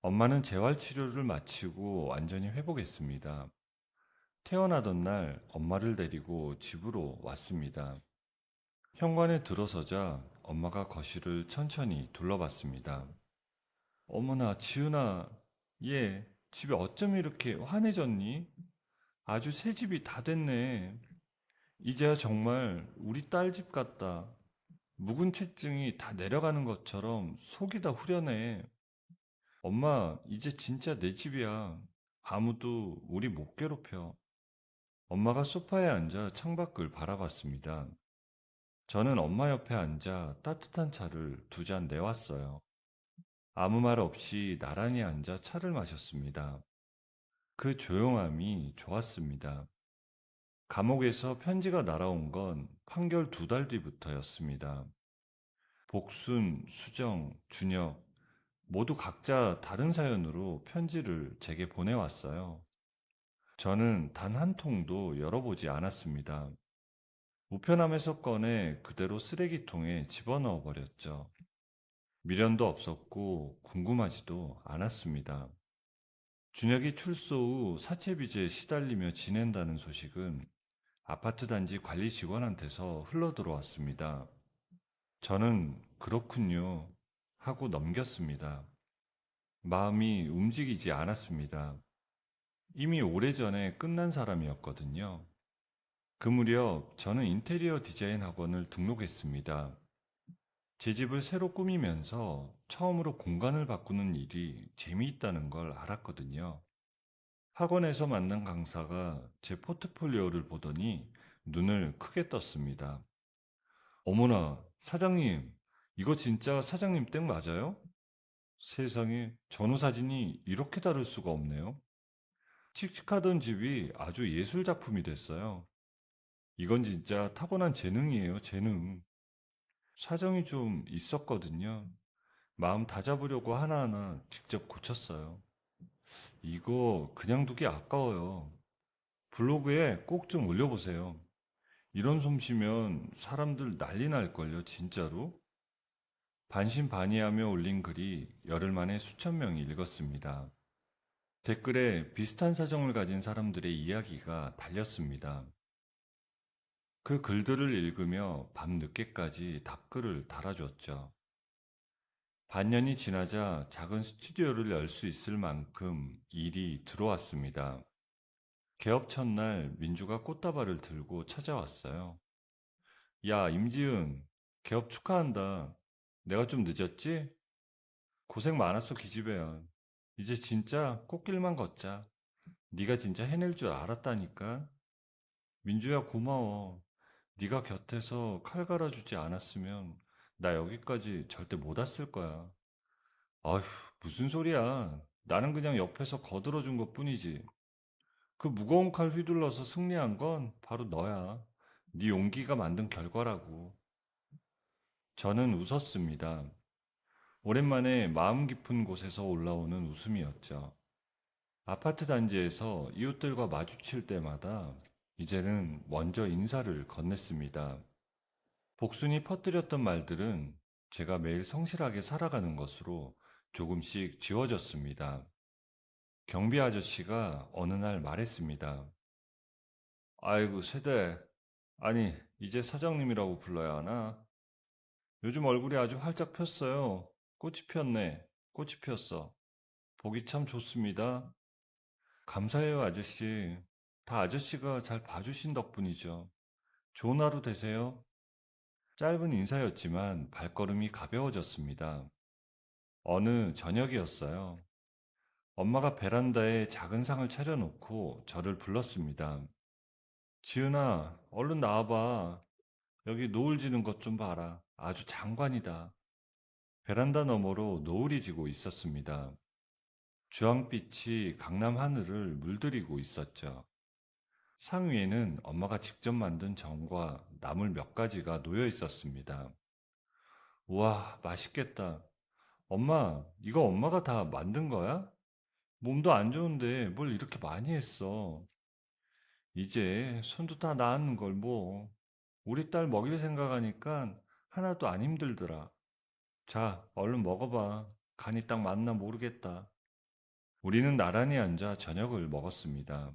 엄마는 재활치료를 마치고 완전히 회복했습니다. 태어나던 날 엄마를 데리고 집으로 왔습니다. 현관에 들어서자 엄마가 거실을 천천히 둘러봤습니다. 어머나, 지은아, 얘 집에 어쩜 이렇게 환해졌니? 아주 새 집이 다 됐네. 이제야 정말 우리 딸 집 같다. 묵은 채증이 다 내려가는 것처럼 속이 다 후련해. 엄마, 이제 진짜 내 집이야. 아무도 우리 못 괴롭혀. 엄마가 소파에 앉아 창밖을 바라봤습니다. 저는 엄마 옆에 앉아 따뜻한 차를 두 잔 내왔어요. 아무 말 없이 나란히 앉아 차를 마셨습니다. 그 조용함이 좋았습니다. 감옥에서 편지가 날아온 건 판결 두 달 뒤부터였습니다. 복순, 수정, 준혁 모두 각자 다른 사연으로 편지를 제게 보내왔어요. 저는 단 한 통도 열어보지 않았습니다. 우편함에서 꺼내 그대로 쓰레기통에 집어넣어 버렸죠. 미련도 없었고 궁금하지도 않았습니다. 준혁이 출소 후 사채빚에 시달리며 지낸다는 소식은 아파트 단지 관리 직원한테서 흘러들어왔습니다. 저는 그렇군요 하고 넘겼습니다. 마음이 움직이지 않았습니다. 이미 오래전에 끝난 사람이었거든요. 그 무렵 저는 인테리어 디자인 학원을 등록했습니다. 제 집을 새로 꾸미면서 처음으로 공간을 바꾸는 일이 재미있다는 걸 알았거든요. 학원에서 만난 강사가 제 포트폴리오를 보더니 눈을 크게 떴습니다. 어머나, 사장님, 이거 진짜 사장님 댁 맞아요? 세상에, 전후 사진이 이렇게 다를 수가 없네요. 칙칙하던 집이 아주 예술 작품이 됐어요. 이건 진짜 타고난 재능이에요, 재능. 사정이 좀 있었거든요. 마음 다잡으려고 하나하나 직접 고쳤어요. 이거 그냥 두기 아까워요. 블로그에 꼭 좀 올려보세요. 이런 솜씨면 사람들 난리 날걸요, 진짜로? 반신반의하며 올린 글이 열흘 만에 수천 명이 읽었습니다. 댓글에 비슷한 사정을 가진 사람들의 이야기가 달렸습니다. 그 글들을 읽으며 밤늦게까지 답글을 달아줬죠. 반년이 지나자 작은 스튜디오를 열 수 있을 만큼 일이 들어왔습니다. 개업 첫날 민주가 꽃다발을 들고 찾아왔어요. 야, 임지은, 개업 축하한다. 내가 좀 늦었지? 고생 많았어, 기집애야. 이제 진짜 꽃길만 걷자. 네가 진짜 해낼 줄 알았다니까. 민주야, 고마워. 네가 곁에서 칼 갈아주지 않았으면 나 여기까지 절대 못 왔을 거야. 아휴, 무슨 소리야. 나는 그냥 옆에서 거들어준 것뿐이지. 그 무거운 칼 휘둘러서 승리한 건 바로 너야. 네 용기가 만든 결과라고. 저는 웃었습니다. 오랜만에 마음 깊은 곳에서 올라오는 웃음이었죠. 아파트 단지에서 이웃들과 마주칠 때마다 이제는 먼저 인사를 건넸습니다. 복순이 퍼뜨렸던 말들은 제가 매일 성실하게 살아가는 것으로 조금씩 지워졌습니다. 경비 아저씨가 어느 날 말했습니다. 아이고, 세대. 아니, 이제 사장님이라고 불러야 하나? 요즘 얼굴이 아주 활짝 폈어요. 꽃이 폈네. 꽃이 폈어. 보기 참 좋습니다. 감사해요, 아저씨. 다 아저씨가 잘 봐주신 덕분이죠. 좋은 하루 되세요. 짧은 인사였지만 발걸음이 가벼워졌습니다. 어느 저녁이었어요. 엄마가 베란다에 작은 상을 차려놓고 저를 불렀습니다. 지은아, 얼른 나와봐. 여기 노을 지는 것 좀 봐라. 아주 장관이다. 베란다 너머로 노을이 지고 있었습니다. 주황빛이 강남 하늘을 물들이고 있었죠. 상 위에는 엄마가 직접 만든 전과 나물 몇 가지가 놓여 있었습니다. 우와, 맛있겠다. 엄마, 이거 엄마가 다 만든 거야? 몸도 안 좋은데 뭘 이렇게 많이 했어. 이제 손도 다 나았는 걸 뭐. 우리 딸 먹일 생각하니까 하나도 안 힘들더라. 자, 얼른 먹어봐. 간이 딱 맞나 모르겠다. 우리는 나란히 앉아 저녁을 먹었습니다.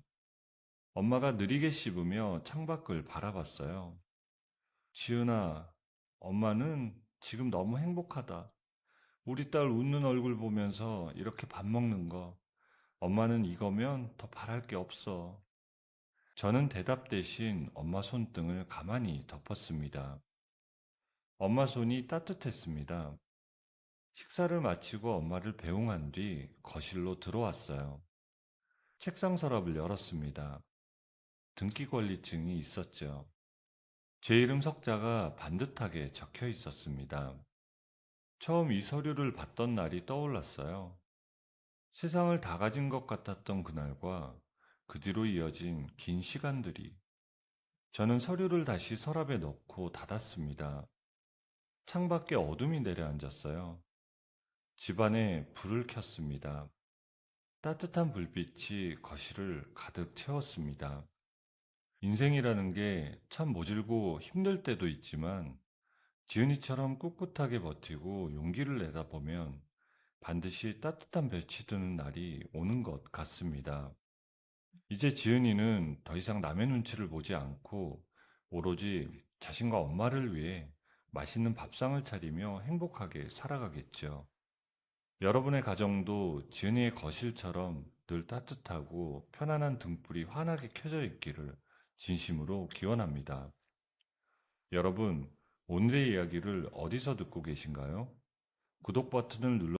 엄마가 느리게 씹으며 창밖을 바라봤어요. 지은아, 엄마는 지금 너무 행복하다. 우리 딸 웃는 얼굴 보면서 이렇게 밥 먹는 거. 엄마는 이거면 더 바랄 게 없어. 저는 대답 대신 엄마 손등을 가만히 덮었습니다. 엄마 손이 따뜻했습니다. 식사를 마치고 엄마를 배웅한 뒤 거실로 들어왔어요. 책상 서랍을 열었습니다. 등기권리증이 있었죠. 제 이름 석자가 반듯하게 적혀 있었습니다. 처음 이 서류를 받던 날이 떠올랐어요. 세상을 다 가진 것 같았던 그날과 그 뒤로 이어진 긴 시간들이. 저는 서류를 다시 서랍에 넣고 닫았습니다. 창밖에 어둠이 내려앉았어요. 집안에 불을 켰습니다. 따뜻한 불빛이 거실을 가득 채웠습니다. 인생이라는 게 참 모질고 힘들 때도 있지만 지은이처럼 꿋꿋하게 버티고 용기를 내다 보면 반드시 따뜻한 빛이 드는 날이 오는 것 같습니다. 이제 지은이는 더 이상 남의 눈치를 보지 않고 오로지 자신과 엄마를 위해 맛있는 밥상을 차리며 행복하게 살아가겠죠. 여러분의 가정도 지은이의 거실처럼 늘 따뜻하고 편안한 등불이 환하게 켜져 있기를 진심으로 기원합니다. 여러분, 오늘의 이야기를 어디서 듣고 계신가요? 구독 버튼을 눌러